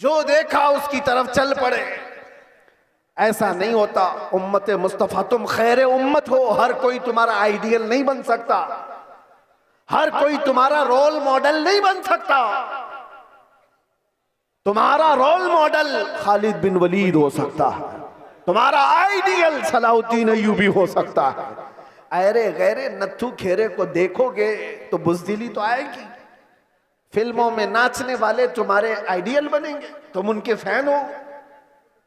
जो देखा उसकी तरफ चल पड़े, ऐसा नहीं होता। उम्मत मुस्तफा, तुम खैर उम्मत हो, हर कोई तुम्हारा आइडियल नहीं बन सकता, हर कोई तुम्हारा रोल मॉडल नहीं बन सकता। तुम्हारा रोल मॉडल खालिद बिन वलीद हो सकता है, तुम्हारा आइडियल सलाउद्दीन अय्यूबी हो सकता है। अरे गैरे नत्थु खेरे को देखोगे तो बुज़दिली तो आएगी। फिल्मों में नाचने वाले तुम्हारे आइडियल बनेंगे, तुम उनके फैन हो,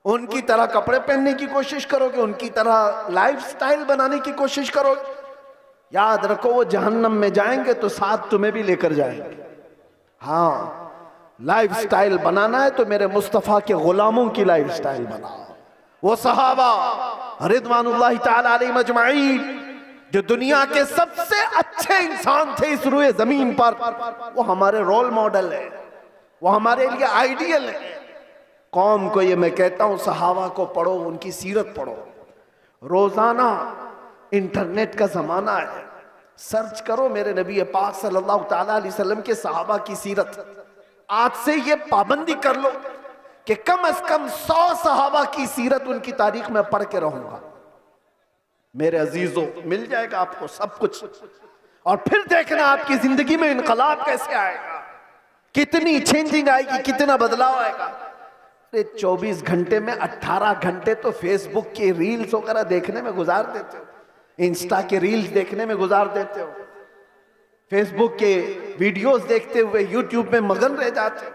उनकी तरह कपड़े पहनने की कोशिश करोगे, उनकी तरह लाइफस्टाइल बनाने की कोशिश करोगे। याद रखो, वो जहन्नम में जाएंगे तो साथ तुम्हें भी लेकर जाएंगे। हाँ, लाइफस्टाइल बनाना है तो मेरे मुस्तफा के गुलामों की लाइफस्टाइल बनाओ। वो सहाबा रिदवानुल्लाहि ताला अलैहिम अजमाइन जो दुनिया के सबसे अच्छे इंसान थे इस रूए जमीन पर, वो हमारे रोल मॉडल है, वो हमारे लिए आइडियल है। कौम को ये मैं कहता हूं, सहाबा को पढ़ो, उनकी सीरत पढ़ो। रोजाना इंटरनेट का जमाना है, सर्च करो मेरे नबी पाक सल्लल्लाहु ताला अलैहि वसल्लम के सहाबा की सीरत। आज से ये पाबंदी कर लो कि कम से कम 100 सहाबा की सीरत, उनकी तारीख में पढ़ के रहूंगा। मेरे अजीजों, मिल जाएगा आपको सब कुछ, और फिर देखना आपकी जिंदगी में इनकलाब कैसे आएगा, कितनी चेंजिंग आएगी, कितना बदलाव आएगा। 24 घंटे में 18 घंटे तो फेसबुक के रील्स वगैरह देखने में गुजार देते हो, इंस्टा के रील्स देखने में गुजार देते हो, फेसबुक के वीडियोस देखते हुए यूट्यूब में मगन रह जाते हो।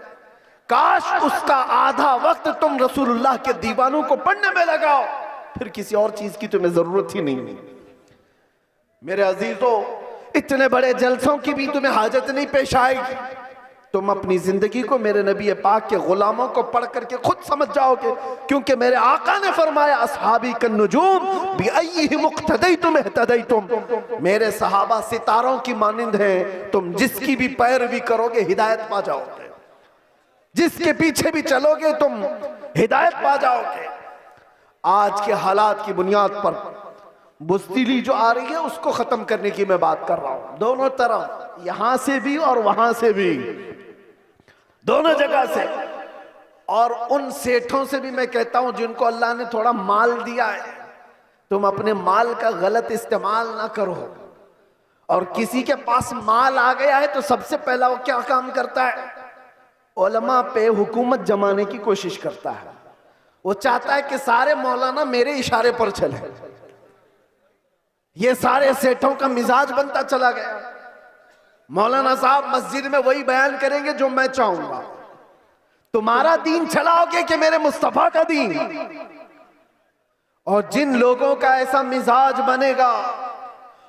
काश उसका आधा वक्त तुम रसूलुल्लाह के दीवानों को पढ़ने में लगाओ, फिर किसी और चीज की तुम्हें जरूरत ही नहीं। मेरे अजीजों, इतने बड़े जलसों की भी तुम्हें हाजत नहीं पेश आएगी। तुम अपनी जिंदगी को मेरे नबी पाक के गुलामों को पढ़ करके खुद समझ जाओगे, क्योंकि मेरे आका ने फरमाया, अस्हाबी कन्नुजूम बिअय्यिहिम इक्तदैतुम इह्तदैतुम। मेरे सहाबा सितारों की मानिंद हैं, तुम जिसकी भी पैरवी करोगे हिदायत पा जाओगे, जिसके पीछे भी चलोगे तुम हिदायत पा जाओगे। आज के हालात की बुनियाद पर बुज़दिली जो आ रही है उसको खत्म करने की मैं बात कर रहा हूं, दोनों तरफ, यहां से भी और वहां से भी, दोनों जगह से। और उन सेठों से भी मैं कहता हूं जिनको अल्लाह ने थोड़ा माल दिया है, तुम अपने माल का गलत इस्तेमाल ना करो। और किसी के पास माल आ गया है तो सबसे पहला वो क्या काम करता है, उलमा पे हुकूमत जमाने की कोशिश करता है। वो चाहता है कि सारे मौलाना मेरे इशारे पर चले। ये सारे सेठों का मिजाज बनता चला गया। मौलाना साहब मस्जिद में वही बयान करेंगे जो मैं चाहूंगा। तुम्हारा दीन चलाओगे कि मेरे मुस्तफा का दीन? और जिन लोगों का ऐसा मिजाज बनेगा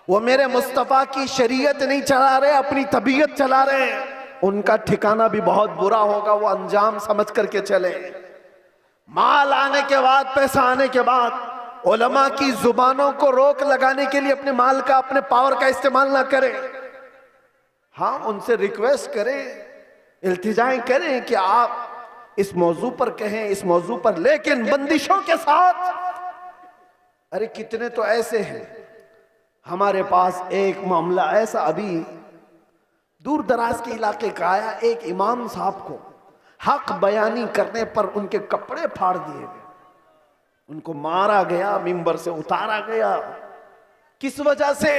वो मेरे मुस्तफा की शरीयत नहीं चला रहे, अपनी तबीयत चला रहे हैं, उनका ठिकाना भी बहुत बुरा होगा। वो अंजाम समझ करके चले। माल आने के बाद, पैसा आने के बाद उलमा की जुबानों को रोक लगाने के लिए अपने माल का, अपने पावर का इस्तेमाल ना करें। हाँ, उनसे रिक्वेस्ट करें, इल्तिजाएं करें कि आप इस मौजू पर कहें, इस मौजू पर, लेकिन बंदिशों के साथ। अरे कितने तो ऐसे हैं, हमारे पास एक मामला ऐसा अभी दूर दराज के इलाके का आया। एक इमाम साहब को हक बयानी करने पर उनके कपड़े फाड़ दिए गए, उनको मारा गया, मिंबर से उतारा गया। किस वजह से?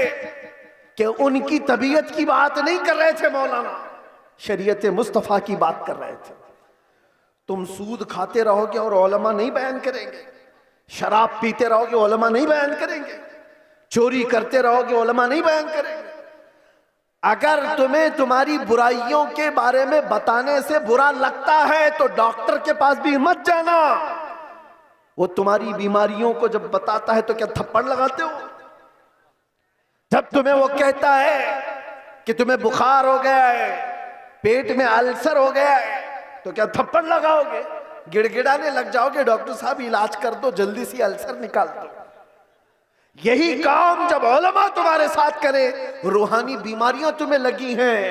कि उनकी तबीयत की बात नहीं कर रहे थे मौलाना, शरीयत मुस्तफ़ा की बात कर रहे थे। तुम सूद खाते रहोगे और उलमा नहीं बयान करेंगे, शराब पीते रहोगे उलमा नहीं बयान करेंगे, चोरी करते रहोगे उलमा नहीं बयान करेंगे। अगर तुम्हें तुम्हारी बुराइयों के बारे में बताने से बुरा लगता है तो डॉक्टर के पास भी मत जाना। वो तुम्हारी बीमारियों को जब बताता है तो क्या थप्पड़ लगाते हो? जब तुम्हें वो कहता है कि तुम्हें बुखार हो गया है, पेट में अल्सर हो गया है, तो क्या थप्पड़ लगाओगे? गिड़गिड़ाने लग जाओगे, डॉक्टर साहब इलाज कर दो, जल्दी से अल्सर निकाल दो। यही काम जब उलमा तुम्हारे साथ करे, रूहानी बीमारियां तुम्हें लगी हैं,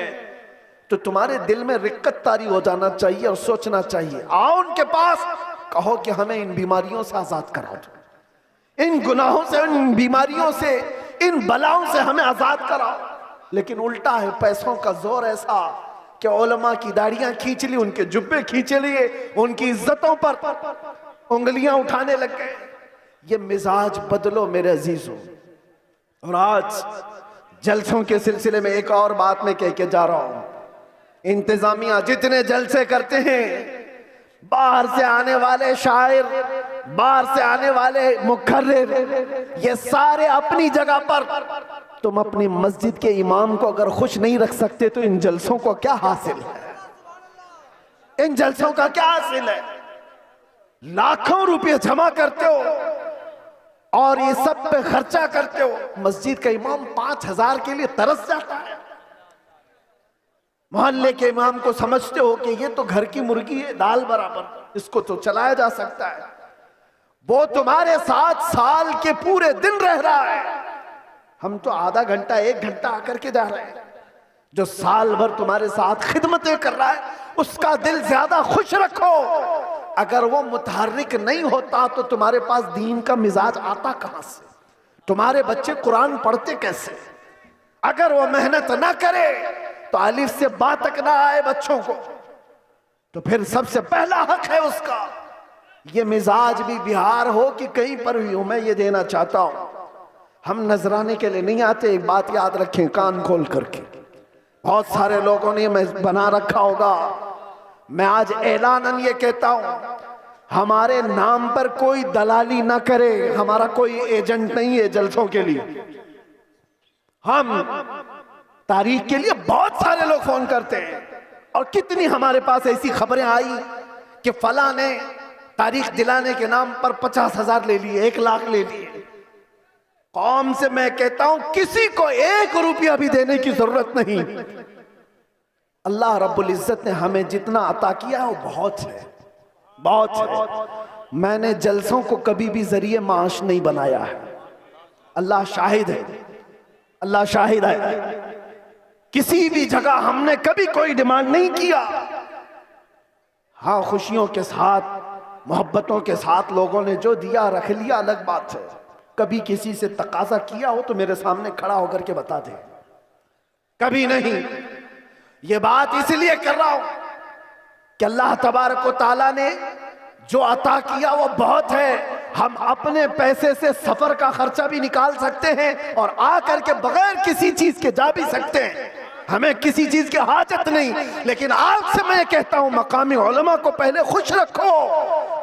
तो तुम्हारे दिल में रिक्कत तारी हो जाना चाहिए और सोचना चाहिए। आओ उनके पास, कहो कि हमें इन बीमारियों से आजाद करा दो, इन गुनाहों से, इन बीमारियों से, इन बलाओं से हमें आजाद कराओ। लेकिन उल्टा है, पैसों का जोर ऐसा कि उलमा की दाढ़ियां खींच ली, उनके जुब्बे खींच लिए, उनकी इज्जतों पर उंगलियां उठाने लग गए। ये मिजाज बदलो मेरे अजीजों। और आज जलसों के सिलसिले में एक और बात मैं कह के जा रहा हूं। इंतजामिया जितने जलसे करते हैं, बाहर से आने वाले शायर, बाहर से आने वाले मुखर्रिर, ये सारे अपनी जगह पर। तुम अपनी मस्जिद के इमाम को अगर खुश नहीं रख सकते तो इन जलसों को क्या हासिल है? इन जलसों का क्या हासिल है? लाखों रुपए जमा करते हो और ये सब पे खर्चा करते हो। मस्जिद का इमाम 5,000 के लिए तरस जाता है। मोहल्ले के इमाम को समझते हो कि ये तो घर की मुर्गी है, दाल बराबर, इसको तो चलाया जा सकता है। वो तुम्हारे साथ साल के पूरे दिन रह रहा है, हम तो आधा घंटा 1 घंटा आकर के जा रहे हैं। जो साल भर तुम्हारे साथ खिदमतें कर रहा है, उसका दिल ज्यादा खुश रखो। अगर वो मुतहर्रिक नहीं होता तो तुम्हारे पास दीन का मिजाज आता कहां से? तुम्हारे बच्चे कुरान पढ़ते कैसे? अगर वो मेहनत ना करे तो अलिफ से बा तक ना आए बच्चों को, तो फिर सबसे पहला हक है उसका। ये मिजाज भी बिहार हो कि कहीं पर भी हो, मैं ये देना चाहता हूं। हम नजराने के लिए नहीं आते, एक बात याद रखें कान खोल करके। बहुत सारे लोगों ने मैं बना रखा होगा, मैं आज ऐलानन ये कहता हूं, हमारे नाम पर कोई दलाली ना करे। हमारा कोई एजेंट नहीं है जलसों के लिए। हम तारीख के लिए बहुत सारे लोग फोन करते हैं, और कितनी हमारे पास ऐसी खबरें आई कि फला ने तारीख दिलाने के नाम पर 50,000 ले लिए, 1 लाख ले लिए। कौम से मैं कहता हूं किसी को 1 रुपया भी देने की जरूरत नहीं। अल्लाह रब्बुल इज्जत ने हमें जितना अता किया वो बहुत है, बहुत है। मैंने जलसों को कभी भी जरिए माश नहीं बनाया है। अल्लाह शाहिद है, अल्लाह शाहिद है। किसी भी जगह हमने कभी कोई डिमांड नहीं किया। हाँ, खुशियों के साथ, मोहब्बतों के साथ लोगों ने जो दिया रख लिया, अलग बात है। कभी किसी से तकाजा किया हो तो मेरे सामने खड़ा होकर के बता दे। कभी नहीं। ये बात इसलिए कर रहा हूं कि अल्लाह तबारक व तआला ने जो अता किया वो बहुत है। हम अपने पैसे से सफर का खर्चा भी निकाल सकते हैं और आकर के बगैर किसी चीज के जा भी सकते हैं। हमें किसी चीज की हाजत नहीं। लेकिन आज से मैं कहता हूं, मकामी उलमा को पहले खुश रखो।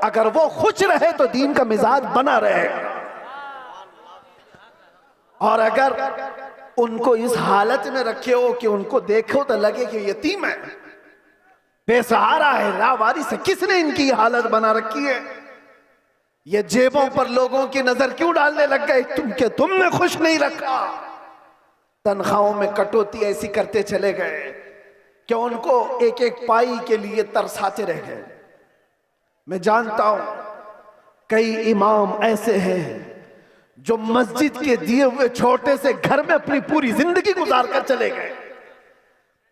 अगर वो खुश रहे तो दीन का मिजाज बना रहे, और अगर उनको इस हालत में रखे हो कि उनको देखो तो लगे कि यतीम है, बेसहारा है, लावारिस है, किसने इनकी हालत बना रखी है? ये जेबों पर लोगों की नजर क्यों डालने लग गए? तुमने खुश नहीं रखा। तनख्वाहों में कटौती ऐसी करते चले गए कि उनको एक एक पाई के लिए तरसाते रह गए। मैं जानता हूं कई इमाम ऐसे हैं जो मस्जिद के दिए हुए छोटे से घर में अपनी पूरी जिंदगी गुजार कर चले गए।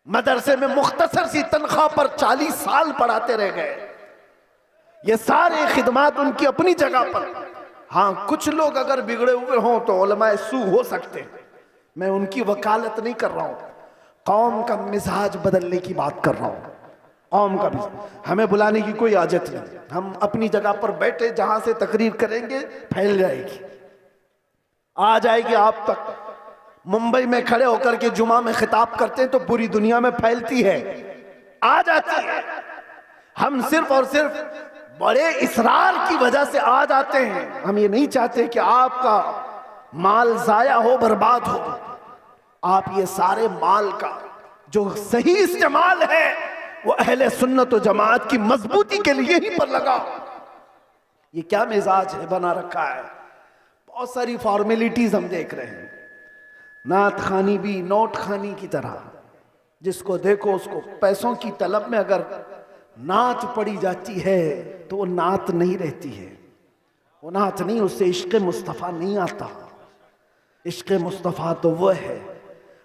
मदरसे में मुख्तसर सी तनख्वाह पर 40 साल पढ़ाते रह गए। ये सारे खिदमात उनकी अपनी जगह पर। हाँ, कुछ लोग अगर बिगड़े हुए हों तो उलमाए सू हो सकते हैं, मैं उनकी वकालत नहीं कर रहा हूं। कौम का मिजाज बदलने की बात कर रहा हूं। कौम का भी हमें बुलाने की कोई आजत नहीं। हम अपनी जगह पर बैठे, जहां से तकरीर करेंगे फैल जाएगी, आ जाएगी आप तक। मुंबई में खड़े होकर के जुमा में खिताब करते हैं तो पूरी दुनिया में फैलती है, आ जाती है। हम सिर्फ और सिर्फ बड़े इसरार की वजह से आ जाते हैं। हम ये नहीं चाहते कि आपका माल जाया हो, बर्बाद हो। आप ये सारे माल का जो सही इस्तेमाल है वो अहले सुन्नत व जमात की मजबूती के लिए ही पर लगाओ। ये क्या मिजाज है बना रखा है। बहुत सारी फॉर्मेलिटीज हम देख रहे हैं, नात खानी भी नोट खानी की तरह। जिसको देखो उसको पैसों की तलब में अगर नात पड़ी जाती है तो वो नात नहीं रहती है, वो नात नहीं, उससे इश्क़ मुस्तफ़ा नहीं आता। इश्क़ मुस्तफ़ा तो वो है।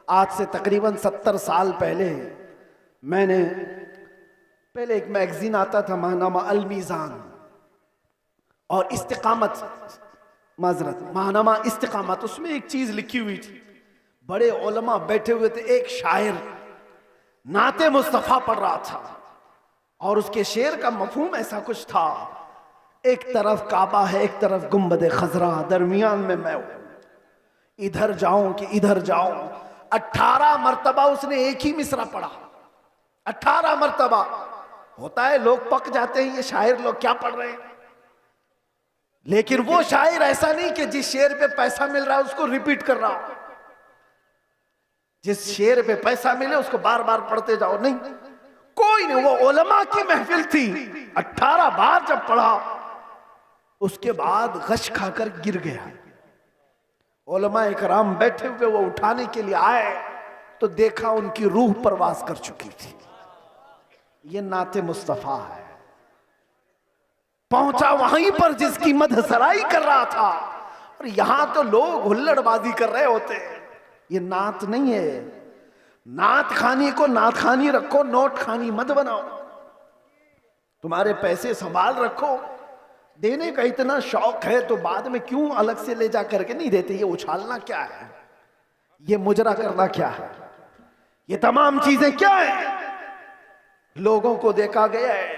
आज से तकरीबन 70 साल पहले मैंने पहले एक मैगजीन आता था माहनामा अल मीज़ान और इस्तिकामत, माजरत माहनामा इस्तिकामत, उसमें एक चीज लिखी हुई थी। बड़े उलमा बैठे हुए थे, एक शायर नाते मुस्तफ़ा पढ़ रहा था और उसके शेर का मफहूम ऐसा कुछ था, एक तरफ काबा है एक तरफ गुंबद खजरा, दरमियान में मैं हूं, इधर जाऊं कि इधर जाऊं। 18 मरतबा उसने एक ही मिसरा पढ़ा, 18 मरतबा। होता है लोग पक जाते हैं, ये शायर लोग क्या पढ़ रहे हैं। लेकिन वो शायर ऐसा नहीं कि जिस शेर पे पैसा मिल रहा है उसको रिपीट कर रहा हो, जिस शेर पे पैसा मिले उसको बार बार पढ़ते जाओ, नहीं, कोई नहीं। वो उलमा की महफिल थी, 18 बार जब पढ़ा उसके बाद गश खाकर गिर गया। उलमा इकराम बैठे हुए, वो उठाने के लिए आए तो देखा उनकी रूह परवास कर चुकी थी। ये नाते मुस्तफा है। पहुंचा वहीं पर जिसकी मदहसराई कर रहा था, और यहां तो लोग हुल्लड़बाजी कर रहे होते हैं। ये नात नहीं है। नात खानी को नात खानी रखो, नोट खानी मत बनाओ। तुम्हारे पैसे संभाल रखो। देने का इतना शौक है तो बाद में क्यों अलग से ले जा करके नहीं देते। ये उछालना क्या है, ये मुजरा करना क्या है, ये तमाम चीजें क्या है। लोगों को देखा गया है,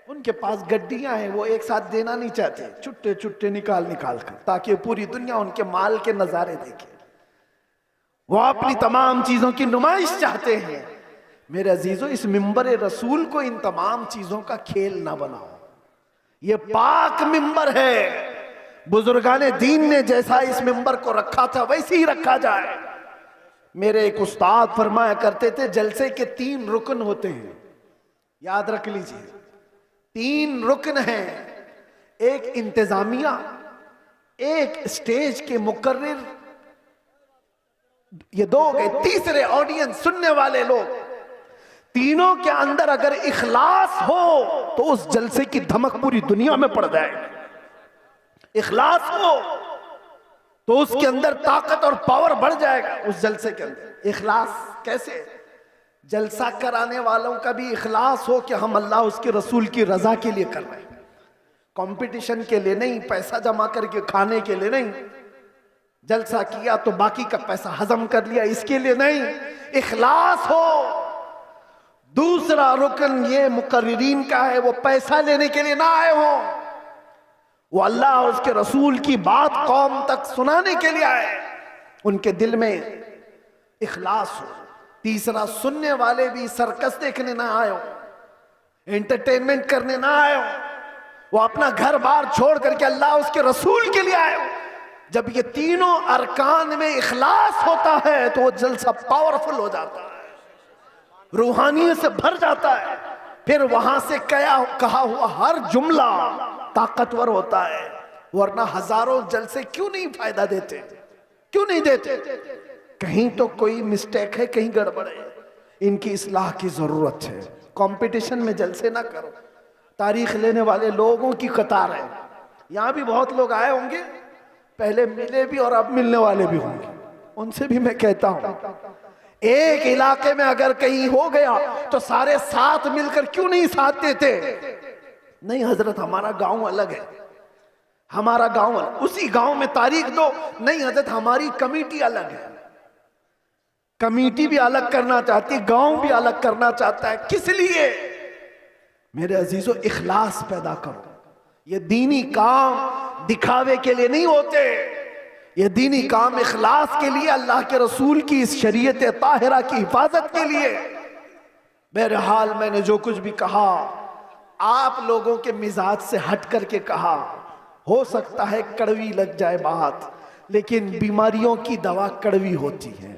उनके पास गड्डियां हैं, वो एक साथ देना नहीं चाहते, छुट्टे छुट्टे निकाल निकाल कर, ताकि पूरी दुनिया उनके माल के नजारे देखे। वो अपनी तमाम चीजों की नुमाइश चाहते हैं। मेरे अजीजों, इस मिंबर रसूल को इन तमाम चीजों का खेल ना बनाओ। ये पाक मिंबर है। बुजुर्गाने दीन ने जैसा इस मिंबर को रखा था वैसे ही रखा जाए। मेरे एक उस्ताद फरमाया करते थे, जलसे के 3 रुकन होते हैं, याद रख लीजिए। 3 रुकन हैं, एक इंतजामिया, एक स्टेज के मुकर्रिर, ये 2 गए, तीसरे ऑडियंस, सुनने वाले लोग। तीनों के अंदर अगर इखलास हो तो उस जलसे की धमक पूरी दुनिया में पड़ जाएगी। इखलास हो तो उसके अंदर ताकत और पावर बढ़ जाएगा उस जलसे के अंदर। इखलास कैसे? जलसा कराने वालों का भी इखलास हो कि हम अल्लाह उसके रसूल की रजा के लिए कर रहे हैं, कंपटीशन के लिए नहीं, पैसा जमा करके खाने के लिए नहीं। जलसा किया तो बाकी का पैसा हजम कर लिया, इसके लिए नहीं। इखलास हो। दूसरा रुकन ये मुकर्रिरीन का है, वो पैसा लेने के लिए ना आए हो, वो अल्लाह और उसके रसूल की बात कौम तक सुनाने के लिए आए, उनके दिल में इखलास हो। तीसरा, सुनने वाले भी सर्कस देखने ना आए हो, एंटरटेनमेंट करने ना आए हो, वो अपना घर बार छोड़ करके अल्लाह उसके रसूल के लिए आए हो। जब ये तीनों अरकान में इखलास होता है तो वो जलसा पावरफुल हो जाता है, रूहानियत से भर जाता है। फिर वहां से कहा हुआ हर जुमला ताकतवर होता है। वरना हजारों जलसे क्यों नहीं फायदा देते, क्यों नहीं देते? कहीं तो कोई मिस्टेक है, कहीं गड़बड़ है। इनकी इस्लाह की जरूरत है। कंपटीशन में जलसे ना करो। तारीख लेने वाले लोगों की कतार है। यहां भी बहुत लोग आए होंगे, पहले मिले भी और अब मिलने वाले भी होंगे। उनसे भी मैं कहता हूं, एक इलाके में अगर कहीं हो गया तो सारे साथ मिलकर क्यों नहीं साथ देते? नहीं हजरत, हमारा गांव अलग है, हमारा गांव अलग, उसी गांव में तारीख दो। नहीं हजरत, हमारी कमेटी अलग है। कमेटी भी अलग करना चाहती है, गांव भी अलग करना चाहता है। किस लिए? मेरे अजीजों, इखलास पैदा करो। ये दीनी काम दिखावे के लिए नहीं होते, ये दीनी काम इखलास के लिए, अल्लाह के रसूल की इस शरीयत ताहिरा की हिफाजत के लिए। बहरहाल मैंने जो कुछ भी कहा आप लोगों के मिजाज से हट करके कहा। हो सकता है कड़वी लग जाए बात, लेकिन बीमारियों की दवा कड़वी होती है।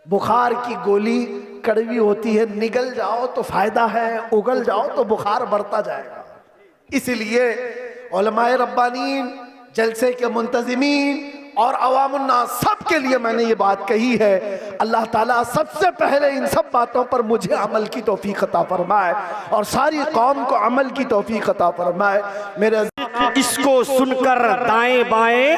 बुखार की गोली कड़वी होती है, निगल जाओ तो फायदा है, उगल जाओ तो बुखार बढ़ता जाएगा। इसलिए उलमाए रब्बानीन, जलसे के मुंतजिमीन और अवामुन्नास सब के लिए मैंने ये बात कही है। अल्लाह ताला सबसे पहले इन सब बातों पर मुझे अमल की तौफीक अता फरमाए और सारी कौम को अमल की तौफीक अता फरमाए। मेरे इसको सुनकर दाएं बाएं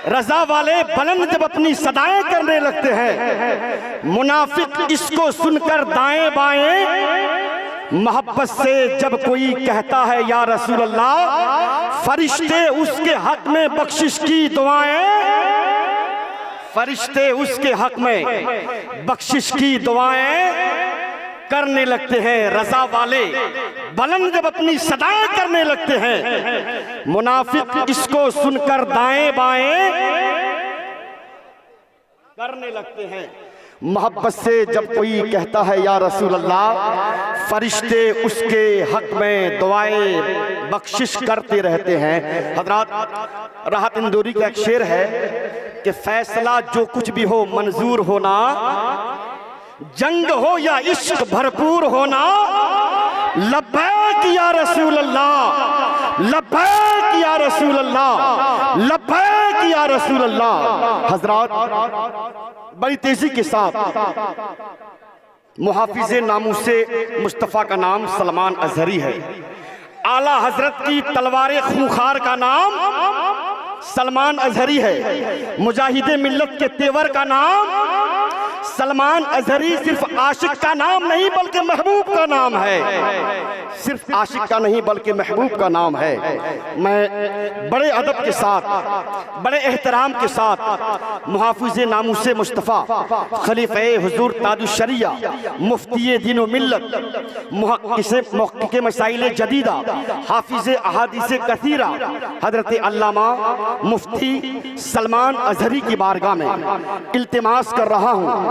रजा वाले बुलंद जब अपनी सदाएं करने लगते हैं, मुनाफिक इसको सुनकर दाएं बाएं मोहब्बत से जब कोई कहता है या रसूल अल्लाह, फरिश्ते उसके हक में बख्शिश की दुआएं, फरिश्ते उसके हक में बख्शिश की दुआएं करने लगते हैं। रजा वाले बुलंद जब अपनी सदाएं करने लगते हैं, मुनाफिक इसको सुनकर दाएं बाएं करने लगते हैं। मोहब्बत से जब कोई कहता है या रसूल अल्लाह, फरिश्ते उसके हक में दुआएं बख्शिश करते रहते हैं। हजरात, राहत इंदौरी का एक शेर है कि फैसला जो कुछ भी हो मंजूर होना, जंग हो या इश्क भरपूर होना, लब्बैक या रसूल अल्लाह, लब्बैक या रसूल अल्लाह, लब्बैक या रसूल अल्लाह। हजरात, बड़ी तेजी के साथ मुहाफिज़े नामूसे मुस्तफ़ा का नाम सलमान अजहरी है। आला हजरत की तलवार खूंखार का नाम सलमान अजहरी है। मुजाहिदे मिल्लत के तेवर का नाम सलमान अजहरी सिर्फ आशिक का नाम नहीं बल्कि महबूब का नाम है। सिर्फ आशिक का नहीं बल्कि महबूब का नाम है। मैं बड़े अदब के साथ, बड़े एहतराम के साथ मुहाफिज़े नामूसे मुस्तफ़ा, खलीफे हुजूर ताजुश्शरिया, मुफ्ती दीन व मिल्लत, मुहक्किक़ मसाइल जदीदा, हाफिज़े अहादीस कसीरा, हज़रत अल्लामा मुफ्ती सलमान अजहरी की बारगाह में इल्तिमास कर रहा हूँ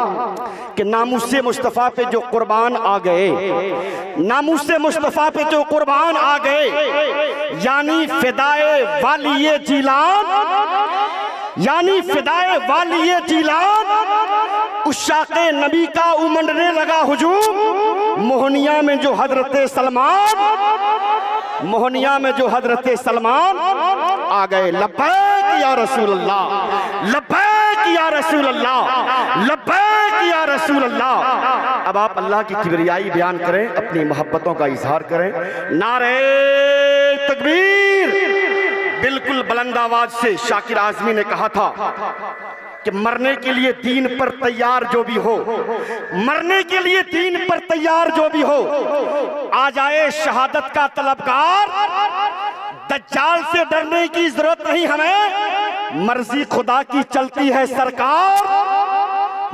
कि नामूसे मुस्तफ़ा पे जो कुर्बान आ गए, नामूसे मुस्तफ़ा पे जो कुर्बान आ गए, यानी फिदाए वालिये जीलान, यानी फिदाए वालिये जीलान, उशाक़े नबी का उमड़ने लगा हुजूम। मोहनिया में जो हजरत सलमान, मोहनिया में जो हजरत सलमान आ गए। लब्बैक या रसूल अल्लाह, लब्बैक या रसूल अल्लाह, लब्बैक या रसूल अल्लाह। अब आप अल्लाह की किबरियाई बयान करें, अपनी मोहब्बतों का इजहार करें। नारे तकबीर। बिल्कुल बुलंद आवाज से शाकिर आजमी ने कहा था कि मरने के लिए दीन पर तैयार जो भी हो, मरने के लिए दीन पर तैयार जो भी हो, आ जाए शहादत का तलबगार। दज्जाल से डरने की जरूरत नहीं हमें, मर्जी खुदा की चलती है सरकार,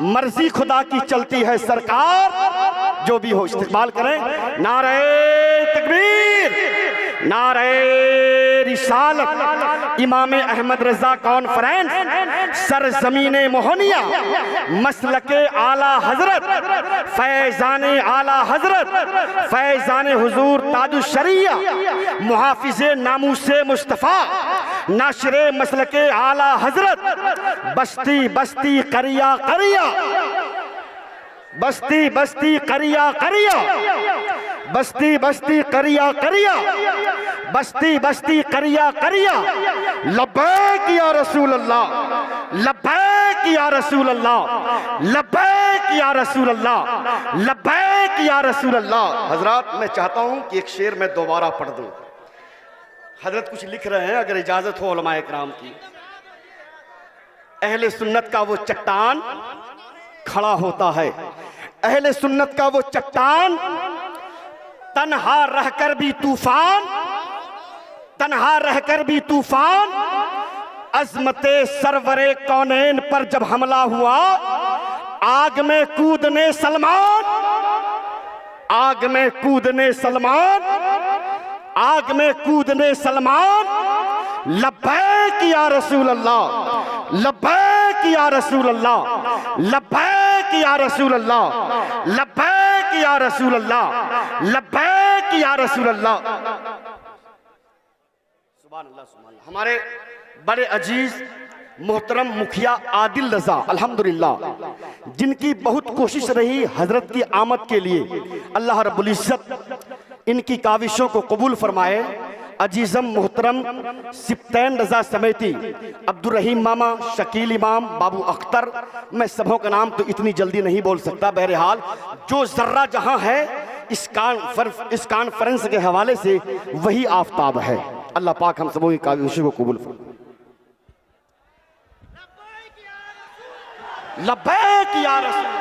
मर्जी खुदा की चलती है सरकार। जो भी हो इस्तेमाल करें। नारे तकबीर, नारे रिसालत, इमाम अहमद रजा कॉन्फ्रेंस, सरजमीने मोहनिया, मसलके आला हजरत, फैजाने आला हजरत, फैजाने हुजूर ताजुश्शरिया, मुहाफिज़े नामूसे मुस्तफ़ा, नाशरे मसलके आला हजरत, बस्ती बस्ती करिया करिया, बस्ती बस्ती करिया करिया, बस्ती बस्ती करिया करिया, बस्ती बस्ती करिया करिया। लब्बैक या रसूल अल्लाह, लब्बैक या रसूल अल्लाह, लब्बैक या रसूल अल्लाह, लब्बैक या रसूल अल्लाह। हजरात, मैं चाहता हूं कि एक शेर मैं दोबारा पढ़ दूं। हजरत कुछ लिख रहे हैं, अगर इजाजत हो उलमाए किराम की। अहले सुन्नत का वो चट्टान खड़ा होता है, अहले सुन्नत का वो चट्टान, तन्हा रहकर भी तूफान, तन्हा रहकर भी तूफान। अजमते सरवरे कौनैन पर जब हमला हुआ, आग में कूदने सलमान, आग में कूदने सलमान, आग में कूदने सलमान। लब्बैक या रसूल अल्लाह, लब्बैक या रसूल अल्लाह, लब्बैक या रसूल अल्लाह, लब्बैक या रसूल अल्लाह, लब्बैक या रसूल अल्लाह। सुभान अल्लाह, सुभान अल्लाह। हमारे बड़े अजीज मोहतरम मुखिया आदिल रजा अल्हम्दुलिल्लाह, जिनकी बहुत कोशिश रही हजरत की आमद के लिए, अल्लाह रब्बुल इज्जत इनकी काविशों को कबूल फरमाए। अजीज़म मोहतरम सिप्तैन रजा समेती, अब्दुल रहीम मामा, शकील इमाम, बाबू अख्तर, मैं सबों का नाम तो इतनी जल्दी नहीं बोल सकता। बहरहाल जो जर्रा जहां है इस कॉन्फ्रेंस के हवाले से वही आफताब है। अल्लाह पाक हम सबों की काविशों को कबूल फरमाए। लब्बैक या रसूल,